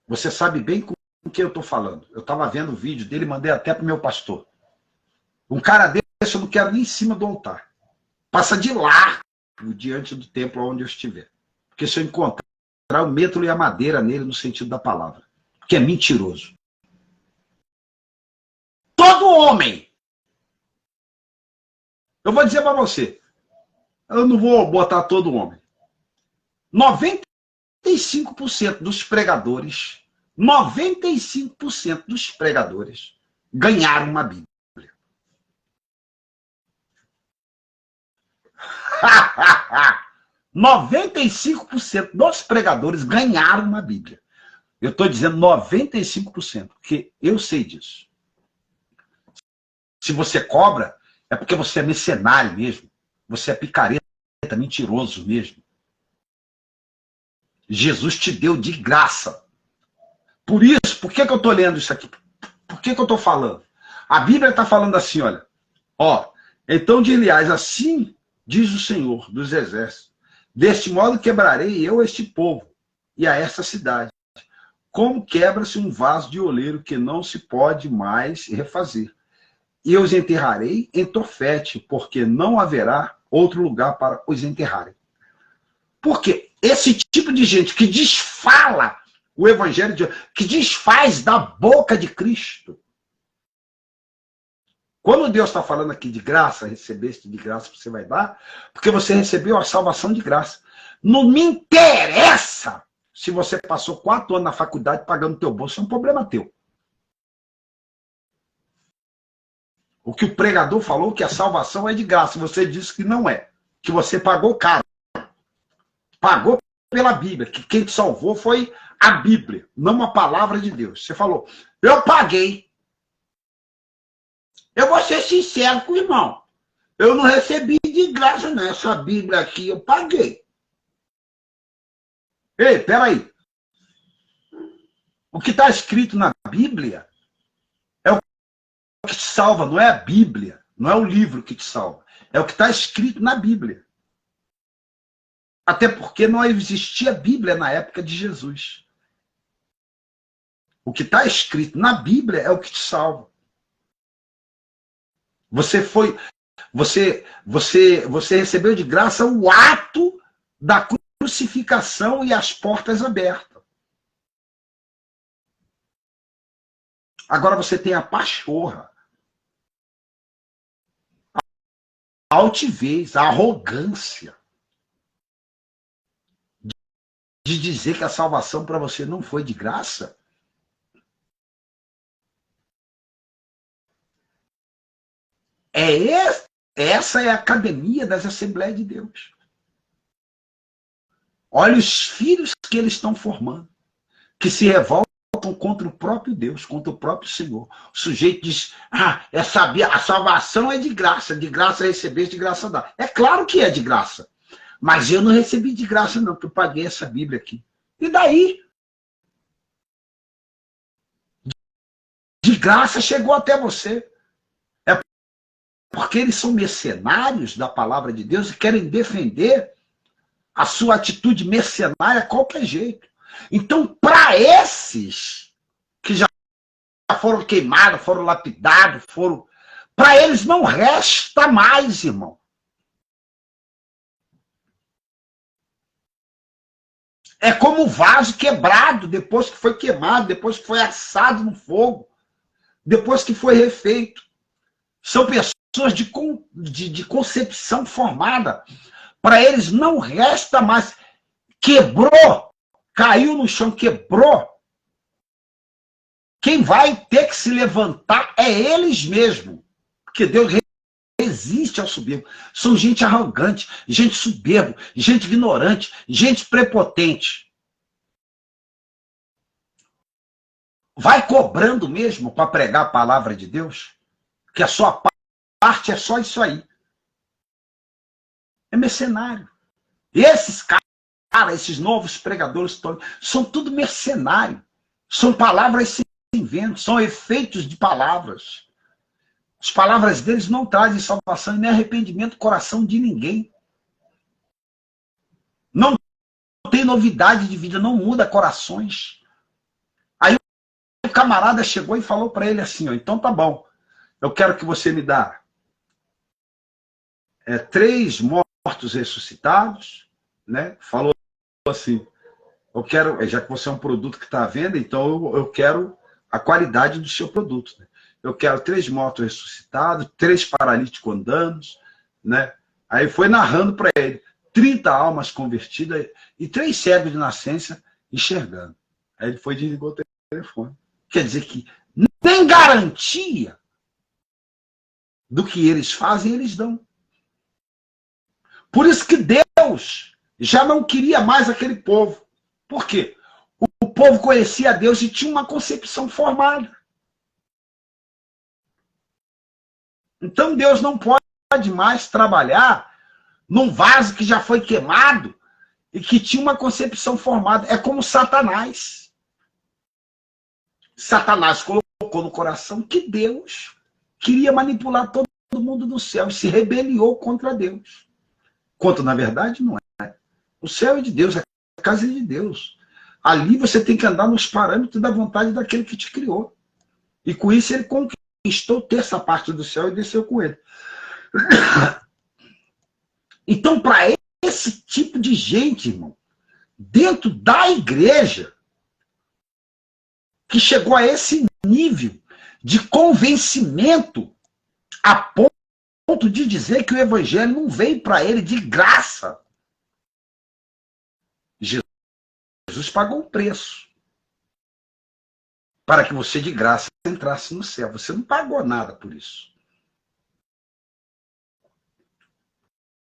Você sabe bem com quem eu estou falando. Eu estava vendo o vídeo dele, mandei até para o meu pastor. Um cara desse eu não quero nem em cima do altar. Passa de largo diante do templo onde eu estiver. Porque se eu encontrar, eu meto-lhe a madeira nele no sentido da palavra. Que é mentiroso. Todo homem. Eu vou dizer para você. Eu não vou botar todo homem. 95% dos pregadores, 95% dos pregadores ganharam uma Bíblia. 95% dos pregadores ganharam uma Bíblia. Eu estou dizendo 95%, porque eu sei disso. Se você cobra, é porque você é mercenário mesmo. Você é picareta, mentiroso mesmo. Jesus te deu de graça. Por isso, por que eu estou lendo isso aqui? Por que eu estou falando? A Bíblia está falando assim, olha. Ó, então dir-lhe-ás, assim diz o Senhor dos Exércitos, deste modo quebrarei eu este povo e a essa cidade. Como quebra-se um vaso de oleiro que não se pode mais refazer. E os enterrarei em Tofete, porque não haverá outro lugar para os enterrarem. Porque esse tipo de gente que desfala o evangelho, que desfaz da boca de Cristo. Quando Deus está falando aqui de graça, recebeste de graça, você vai dar, porque você recebeu a salvação de graça. Não me interessa se você passou 4 anos na faculdade pagando teu bolso, é um problema teu. O que o pregador falou, que a salvação é de graça, você disse que não é, que você pagou caro. Pagou pela Bíblia, que quem te salvou foi a Bíblia, não a palavra de Deus. Você falou, eu paguei. Eu vou ser sincero com o irmão. Eu não recebi de graça nessa Bíblia aqui, eu paguei. Ei, peraí. O que está escrito na Bíblia é o que te salva, não é a Bíblia, não é o livro que te salva. É o que está escrito na Bíblia. Até porque não existia Bíblia na época de Jesus. O que está escrito na Bíblia é o que te salva. Você recebeu de graça o ato da crucificação e as portas abertas. Agora você tem a pachorra, a altivez, a arrogância de dizer que a salvação para você não foi de graça. Essa é a academia das Assembleias de Deus. Olha os filhos que eles estão formando, que se revoltam contra o próprio Deus, contra o próprio Senhor. O sujeito diz, a salvação é de graça receber, de graça dar. É claro que é de graça, mas eu não recebi de graça não, porque eu paguei essa Bíblia aqui. E daí? De graça chegou até você. É porque eles são mercenários da palavra de Deus e querem defender a sua atitude mercenária a qualquer jeito. Então, para esses que já foram queimados, foram lapidados, para eles não resta mais, irmão. É como o vaso quebrado, depois que foi queimado, depois que foi assado no fogo, depois que foi refeito. São pessoas de concepção formada. Para eles não resta mais. Quebrou, caiu no chão, quebrou. Quem vai ter que se levantar é eles mesmos. Porque Deus resiste ao soberbo. São gente arrogante, gente soberbo, gente ignorante, gente prepotente. Vai cobrando mesmo para pregar a palavra de Deus? Que a sua parte é só isso aí. É mercenário. Esses caras, esses novos pregadores, são tudo mercenário. São palavras sem vento, são efeitos de palavras. As palavras deles não trazem salvação e nem arrependimento no coração de ninguém. Não tem novidade de vida, não muda corações. Aí o camarada chegou e falou para ele assim, ó, então tá bom, eu quero que você me dá 3 mortos ressuscitados, né? Falou assim, eu quero, já que você é um produto que está à venda, então eu quero a qualidade do seu produto. Né? Eu quero 3 mortos ressuscitados, 3 paralíticos andando, né? Aí foi narrando para ele, 30 almas convertidas e 3 cegos de nascença enxergando. Aí ele foi e desligou o telefone. Quer dizer que nem garantia do que eles fazem, eles dão. Por isso que Deus já não queria mais aquele povo. Por quê? O povo conhecia Deus e tinha uma concepção formada. Então Deus não pode mais trabalhar num vaso que já foi queimado e que tinha uma concepção formada. É como Satanás. Satanás colocou no coração que Deus queria manipular todo mundo no céu e se rebeliou contra Deus. Quanto, na verdade, não é. O céu é de Deus, a casa é de Deus. Ali você tem que andar nos parâmetros da vontade daquele que te criou. E com isso ele conquistou ter essa parte do céu e desceu com ele. Então, para esse tipo de gente, irmão, dentro da igreja, que chegou a esse nível de convencimento a ponto de dizer que o evangelho não veio para ele de graça. Jesus pagou um preço para que você de graça entrasse no céu. Você não pagou nada por isso.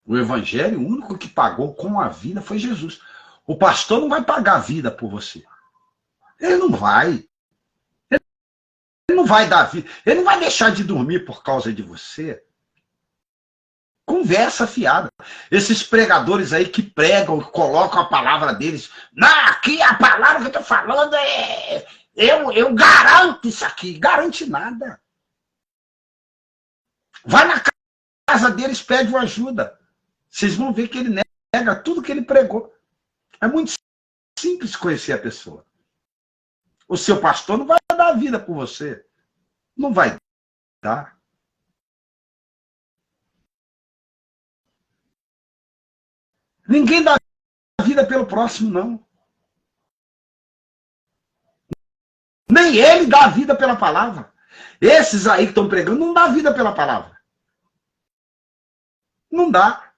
O evangelho, o único que pagou com a vida foi Jesus. O pastor não vai pagar a vida por você. Ele não vai. Ele não vai dar vida. Ele não vai deixar de dormir por causa de você. Conversa fiada. Esses pregadores aí que pregam, colocam a palavra deles. Não, aqui a palavra que eu estou falando é... Eu garanto isso aqui. Garante nada. Vai na casa deles, pede uma ajuda. Vocês vão ver que ele nega tudo que ele pregou. É muito simples conhecer a pessoa. O seu pastor não vai dar vida por você. Não vai dar. Ninguém dá vida pelo próximo, não. Nem ele dá vida pela palavra. Esses aí que estão pregando não dá vida pela palavra. Não dá.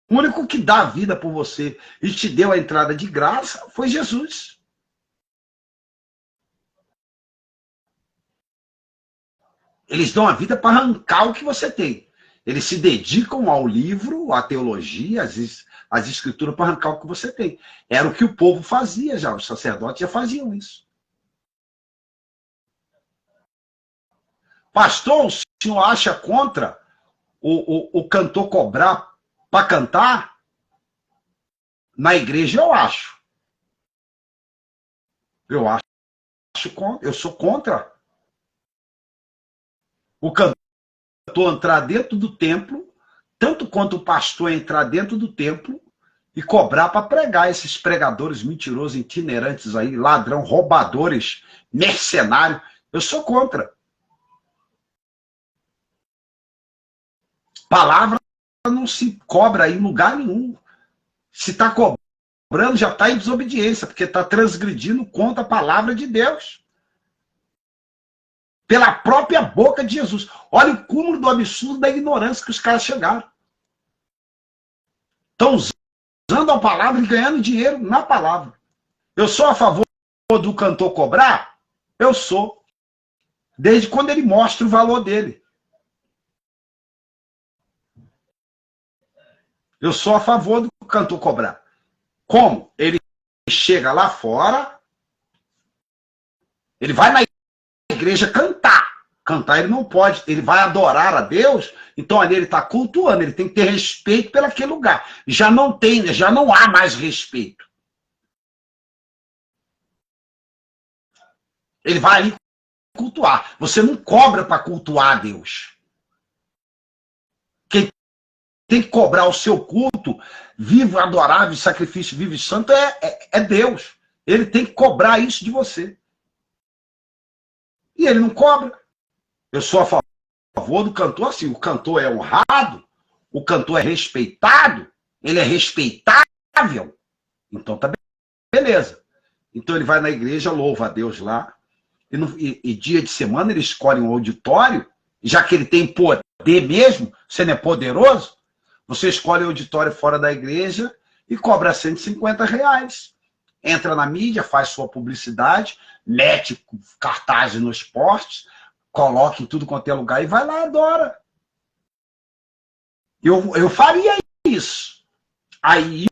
O único que dá vida por você e te deu a entrada de graça foi Jesus. Eles dão a vida para arrancar o que você tem. Eles se dedicam ao livro, à teologia, às escrituras para arrancar o que você tem. Era o que o povo fazia já, os sacerdotes já faziam isso. Pastor, o senhor acha contra o cantor cobrar para cantar? Na igreja eu acho. Eu sou contra. O cantor entrar dentro do templo, tanto quanto o pastor entrar dentro do templo e cobrar para pregar esses pregadores mentirosos, itinerantes aí, ladrão, roubadores, mercenários. Eu sou contra. Palavra não se cobra em lugar nenhum. Se está cobrando, já está em desobediência, porque está transgredindo contra a palavra de Deus. Pela própria boca de Jesus. Olha o cúmulo do absurdo da ignorância que os caras chegaram. Estão usando a palavra e ganhando dinheiro na palavra. Eu sou a favor do cantor cobrar? Eu sou. Desde quando ele mostra o valor dele. Eu sou a favor do cantor cobrar. Como? Ele chega lá fora, ele vai na igreja cantar. Cantar ele não pode, ele vai adorar a Deus, então ali ele está cultuando, ele tem que ter respeito pelaquele lugar. Já não há mais respeito. Ele vai ali cultuar. Você não cobra para cultuar a Deus. Quem tem que cobrar o seu culto, vivo, adorável, sacrifício vivo e santo, é Deus. Ele tem que cobrar isso de você. E ele não cobra. Eu sou a favor do cantor assim. O cantor é honrado, o cantor é respeitado, ele é respeitável. Então tá beleza. Então ele vai na igreja, louva a Deus lá, e dia de semana ele escolhe um auditório, já que ele tem poder mesmo, você não é poderoso, você escolhe um auditório fora da igreja e cobra R$150. Entra na mídia, faz sua publicidade, mete cartazes nos postes, coloca em tudo quanto é lugar e vai lá e adora. Eu faria isso. Aí,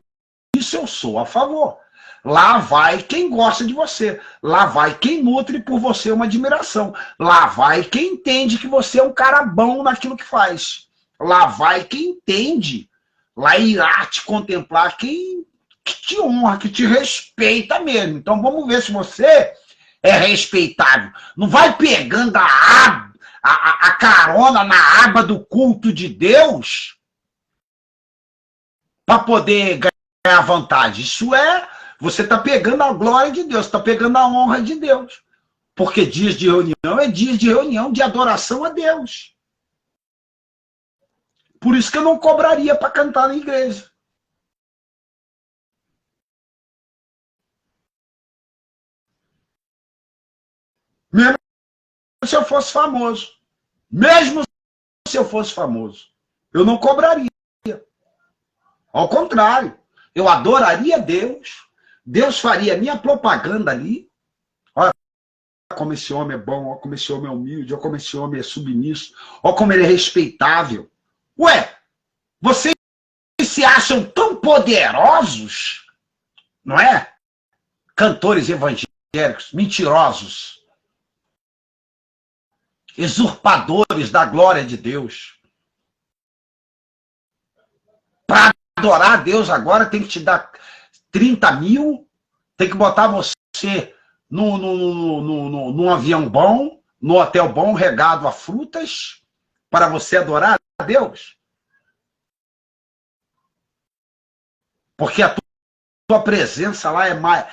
isso eu sou a favor. Lá vai quem gosta de você. Lá vai quem nutre por você uma admiração. Lá vai quem entende que você é um cara bom naquilo que faz. Lá vai quem entende. Lá irá te contemplar quem que te honra, que te respeita mesmo. Então vamos ver se você é respeitável. Não vai pegando a carona na aba do culto de Deus para poder ganhar vantagem. Isso você está pegando a glória de Deus, está pegando a honra de Deus. Porque dias de reunião é dias de reunião de adoração a Deus. Por isso que eu não cobraria para cantar na igreja. Mesmo se eu fosse famoso. Mesmo se eu fosse famoso. Eu não cobraria. Ao contrário. Eu adoraria Deus. Deus faria minha propaganda ali. Olha como esse homem é bom. Olha como esse homem é humilde. Olha como esse homem é submisso. Olha como ele é respeitável. Ué, vocês se acham tão poderosos, não é? Cantores evangélicos, mentirosos, usurpadores da glória de Deus. Para adorar a Deus agora tem que te dar 30 mil, tem que botar você num avião bom, no hotel bom, regado a frutas, para você adorar a Deus. Porque a tua presença lá é mais...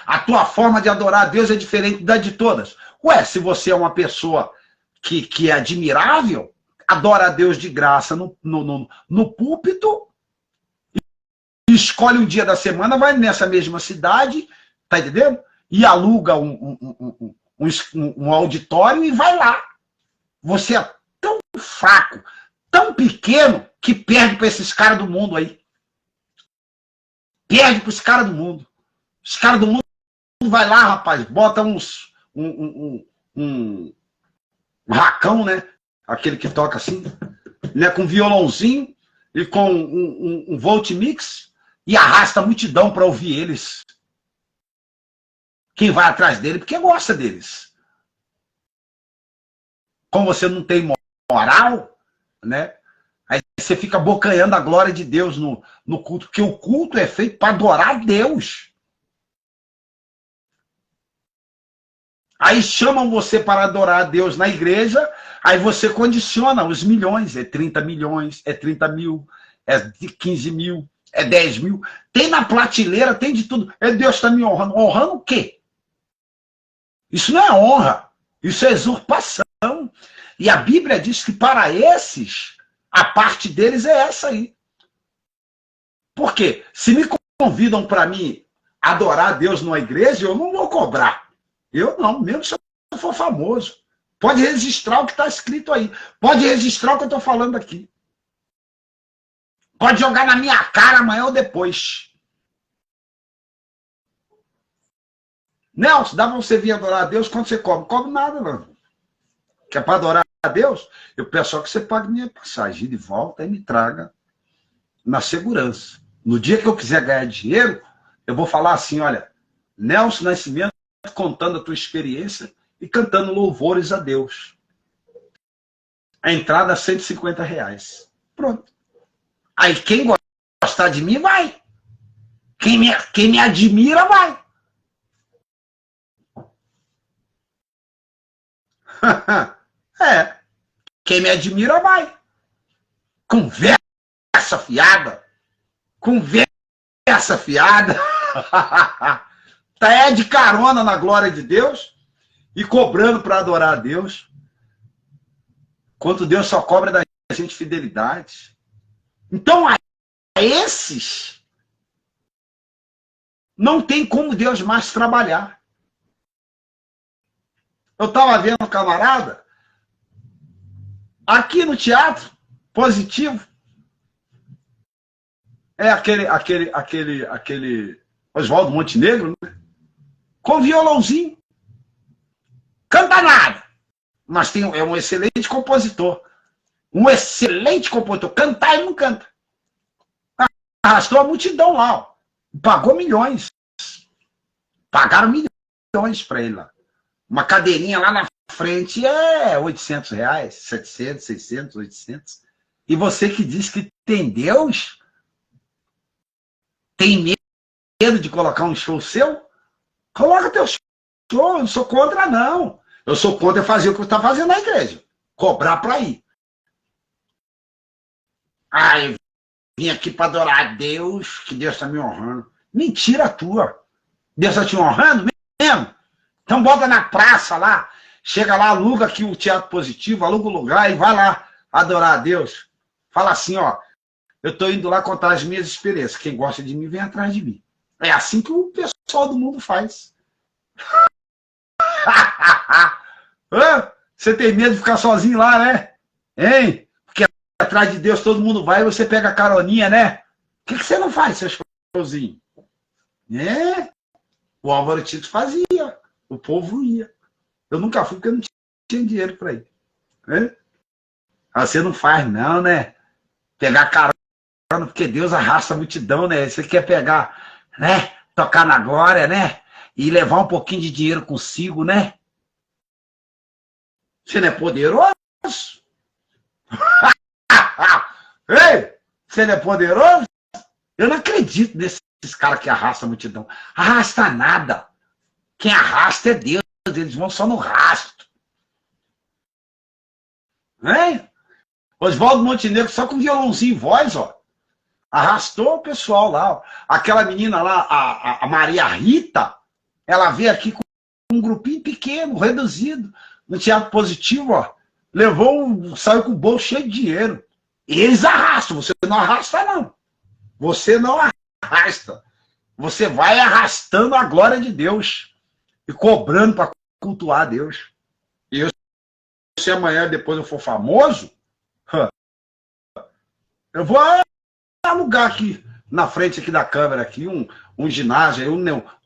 a tua forma de adorar a Deus é diferente da de todas. Ué, se você é uma pessoa que é admirável, adora a Deus de graça no púlpito, escolhe um dia da semana, vai nessa mesma cidade, tá entendendo? E aluga um auditório e vai lá. Você é tão fraco, tão pequeno, que perde para esses caras do mundo aí. Perde para os caras do mundo. Os caras do mundo vai lá, rapaz, bota um racão, né? Aquele que toca assim, né? Com violãozinho e com um Voltmix e arrasta a multidão para ouvir eles. Quem vai atrás dele, porque gosta deles. Como você não tem moral, né? Aí você fica abocanhando a glória de Deus no culto, porque o culto é feito para adorar a Deus. Aí chamam você para adorar a Deus na igreja, aí você condiciona os milhões, é 30 milhões, é 30 mil, é 15 mil, é 10 mil. Tem na prateleira, tem de tudo. Deus está me honrando. Honrando o quê? Isso não é honra, isso é usurpação. E a Bíblia diz que para esses, a parte deles é essa aí. Por quê? Se me convidam para mim adorar a Deus numa igreja, eu não vou cobrar. Eu não, mesmo se eu for famoso. Pode registrar o que está escrito aí. Pode registrar o que eu estou falando aqui. Pode jogar na minha cara amanhã ou depois. Nelson, dá para você vir adorar a Deus quando você cobra? Não cobra nada, não. Que é para adorar a Deus? Eu peço só que você pague minha passagem de volta e me traga. na segurança. No dia que eu quiser ganhar dinheiro, eu vou falar assim, olha, Nelson Nascimento contando a tua experiência e cantando louvores a Deus. A entrada é R$ 150. Pronto. Aí quem gostar de mim, vai. Quem me admira, vai. É. Quem me admira, vai. Conversa fiada. Conversa fiada. Tá de carona na glória de Deus e cobrando para adorar a Deus. Quanto Deus só cobra da gente fidelidade. Então, a esses não tem como Deus mais trabalhar. Eu estava vendo um camarada aqui no Teatro Positivo. É aquele Oswaldo Montenegro, né? Com violãozinho. Canta nada. Mas é um excelente compositor. Um excelente compositor. Cantar ele não canta. Arrastou a multidão lá. Ó. Pagou milhões. Pagaram milhões para ele lá. Uma cadeirinha lá na frente é R$ 800, 700, 600, 800. E você que diz que tem Deus, tem medo de colocar um show seu? Coloca teu show. Eu não sou contra, não. Eu sou contra fazer o que você está fazendo na igreja. Cobrar para ir. Eu vim aqui para adorar a Deus, que Deus está me honrando. Mentira tua. Deus está te honrando mesmo? Então bota na praça lá. Chega lá, aluga aqui o Teatro Positivo, aluga o lugar e vai lá adorar a Deus. Fala assim, ó. Eu estou indo lá contar as minhas experiências. Quem gosta de mim, vem atrás de mim. É assim que o pessoal do mundo faz. Você tem medo de ficar sozinho lá, né? Hein? Porque atrás de Deus todo mundo vai e você pega a caroninha, né? Por que você não faz seu showzinho? O Álvaro Tito fazia. O povo ia. Eu nunca fui porque eu não tinha dinheiro para ir. Você não faz não, né? Pegar carona, porque Deus arrasta a multidão, né? Você quer pegar, né? Tocar na glória, né? E levar um pouquinho de dinheiro consigo, né? Você não é poderoso? Ei, você não é poderoso? Eu não acredito nesses caras que arrastam a multidão. Arrasta nada. Quem arrasta é Deus. Eles vão só no rastro. Hein? Oswaldo Montenegro só com violãozinho e voz, ó. Arrastou o pessoal lá. Ó. Aquela menina lá, a Maria Rita, ela veio aqui com um grupinho pequeno, reduzido, no Teatro Positivo, ó. Saiu com o bolso cheio de dinheiro. Eles arrastam, você não arrasta, não. Você não arrasta. Você vai arrastando a glória de Deus e cobrando para cultuar a Deus. E se amanhã depois eu for famoso, eu vou alugar aqui, na frente aqui da câmera, aqui, um ginásio,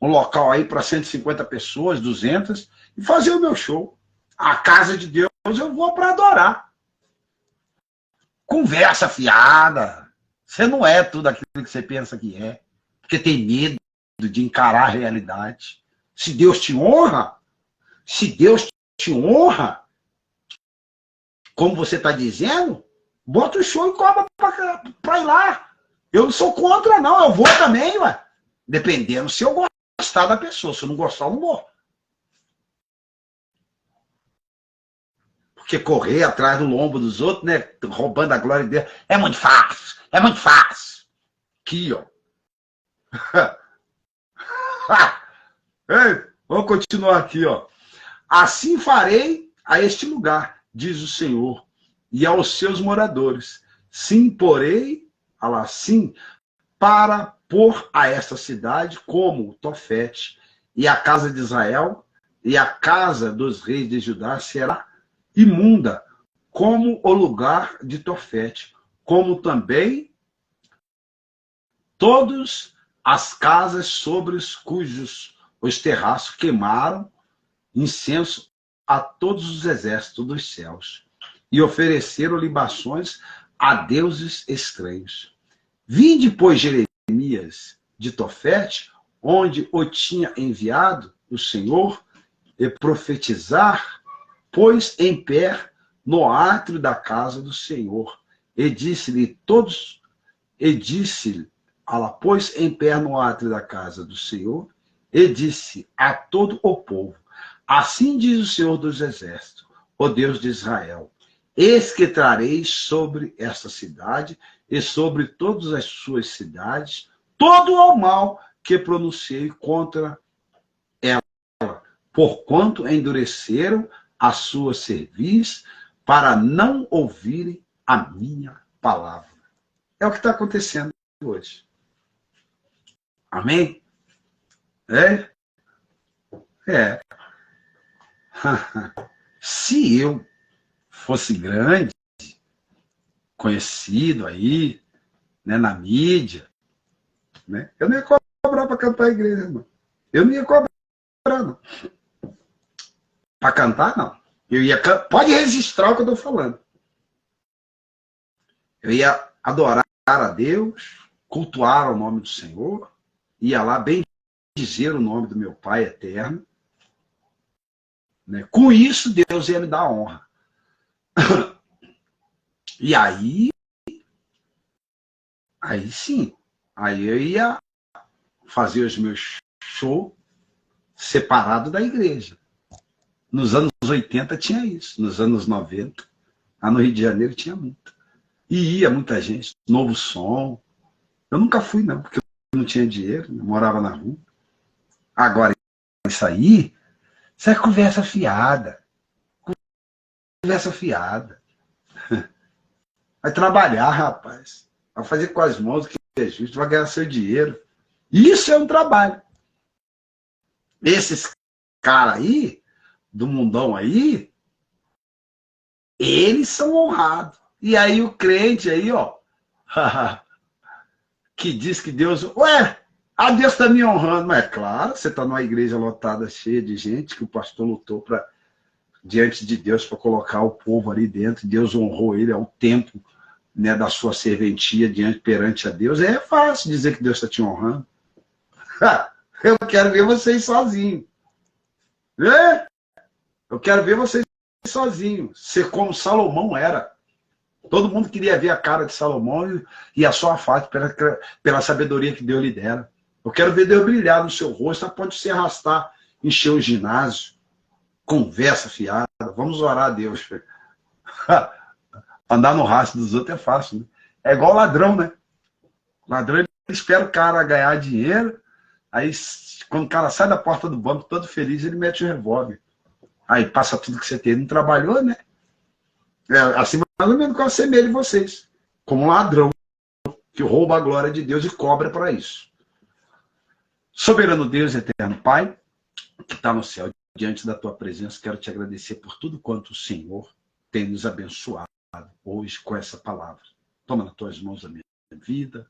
um local aí para 150 pessoas, 200, e fazer o meu show. A casa de Deus eu vou para adorar. Conversa fiada. Você não é tudo aquilo que você pensa que é. Porque tem medo de encarar a realidade. Se Deus te honra, como você está dizendo, bota o show e cobra para ir lá. Eu não sou contra, não. Eu vou também, ué. Dependendo se eu gostar da pessoa. Se eu não gostar, eu não vou. Porque correr atrás do lombo dos outros, né? Roubando a glória de Deus, é muito fácil. É muito fácil. Aqui, ó. Vamos continuar aqui, ó. Assim farei a este lugar, diz o Senhor, e aos seus moradores. Sim, porei, sim, para pôr a esta cidade como Tofete, e a casa de Israel, e a casa dos reis de Judá será imunda, como o lugar de Tofete, como também todas as casas sobre os terraços queimaram incenso a todos os exércitos dos céus e ofereceram libações a deuses estranhos. Vinde, pois, Jeremias de Tofete, onde o tinha enviado o Senhor, e profetizar, pois em pé no átrio da casa do Senhor. E disse-lhe todos, e disse-lhe, ela pôs em pé no átrio da casa do Senhor, e disse a todo o povo, assim diz o Senhor dos Exércitos, o Deus de Israel, eis que trarei sobre esta cidade e sobre todas as suas cidades todo o mal que pronunciei contra ela, porquanto endureceram a sua cerviz para não ouvirem a minha palavra. É o que está acontecendo hoje. Amém? É? É. Se eu fosse grande, conhecido aí, né, na mídia, né, eu não ia cobrar para cantar a igreja, irmão. Eu não ia cobrar, não. Para cantar, não. Eu ia pode registrar o que eu estou falando. Eu ia adorar a Deus, cultuar o nome do Senhor, ia lá bem dizer o nome do meu Pai eterno. Né? Com isso, Deus ia me dar honra. E aí sim, aí eu ia fazer os meus shows separado da igreja. Nos anos 80 tinha isso, nos anos 90, lá no Rio de Janeiro tinha muito. E ia muita gente, novo som. Eu nunca fui, não, porque eu não tinha dinheiro, eu morava na rua. Agora, isso aí é conversa fiada. Conversa fiada. Vai trabalhar, rapaz. Vai fazer com as mãos o que é justo, vai ganhar seu dinheiro. Isso é um trabalho. Esses caras aí, do mundão aí, eles são honrados. E aí o crente aí, ó, que diz que Deus... Ué, a Deus está me honrando. Mas é claro, você está numa igreja lotada, cheia de gente, que o pastor lutou diante de Deus para colocar o povo ali dentro. Deus honrou ele ao tempo, né, da sua serventia perante a Deus. É fácil dizer que Deus está te honrando. Eu quero ver vocês sozinhos. É? Eu quero ver vocês sozinhos. Ser como Salomão era. Todo mundo queria ver a cara de Salomão e a sua face pela sabedoria que Deus lhe dera. Eu quero ver Deus brilhar no seu rosto, pode se arrastar, encher o ginásio, conversa fiada. Vamos orar a Deus. Andar no rastro dos outros é fácil, né? É igual ladrão, né? Ladrão, ele espera o cara ganhar dinheiro, aí quando o cara sai da porta do banco todo feliz, ele mete o revólver. Aí passa tudo que você tem. Ele não trabalhou, né? É assim mais ou menos com a semelha de vocês. Como um ladrão que rouba a glória de Deus e cobra para isso. Soberano Deus, eterno Pai, que está no céu, diante da tua presença, quero te agradecer por tudo quanto o Senhor tem nos abençoado hoje com essa palavra. Toma nas tuas mãos a minha vida,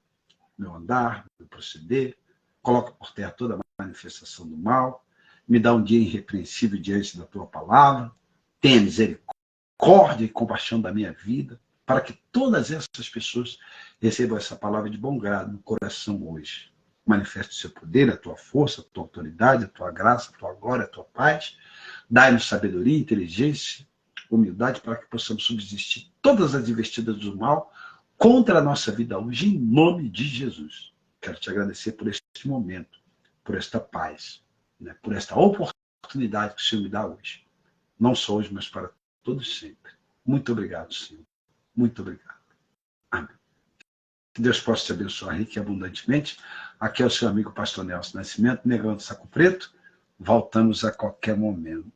meu andar, meu proceder, coloca por terra toda a manifestação do mal, me dá um dia irrepreensível diante da tua palavra, tenha misericórdia e compaixão da minha vida, para que todas essas pessoas recebam essa palavra de bom grado no coração hoje. Manifeste o seu poder, a tua força, a tua autoridade, a tua graça, a tua glória, a tua paz. Dai-nos sabedoria, inteligência, humildade, para que possamos subsistir todas as investidas do mal contra a nossa vida hoje, em nome de Jesus. Quero te agradecer por este momento, por esta paz, né, por esta oportunidade que o Senhor me dá hoje. Não só hoje, mas para todos sempre. Muito obrigado, Senhor. Muito obrigado. Amém. Que Deus possa te abençoar rica e abundantemente. Aqui é o seu amigo Pastor Nelson Nascimento, Negão do Saco Preto. Voltamos a qualquer momento.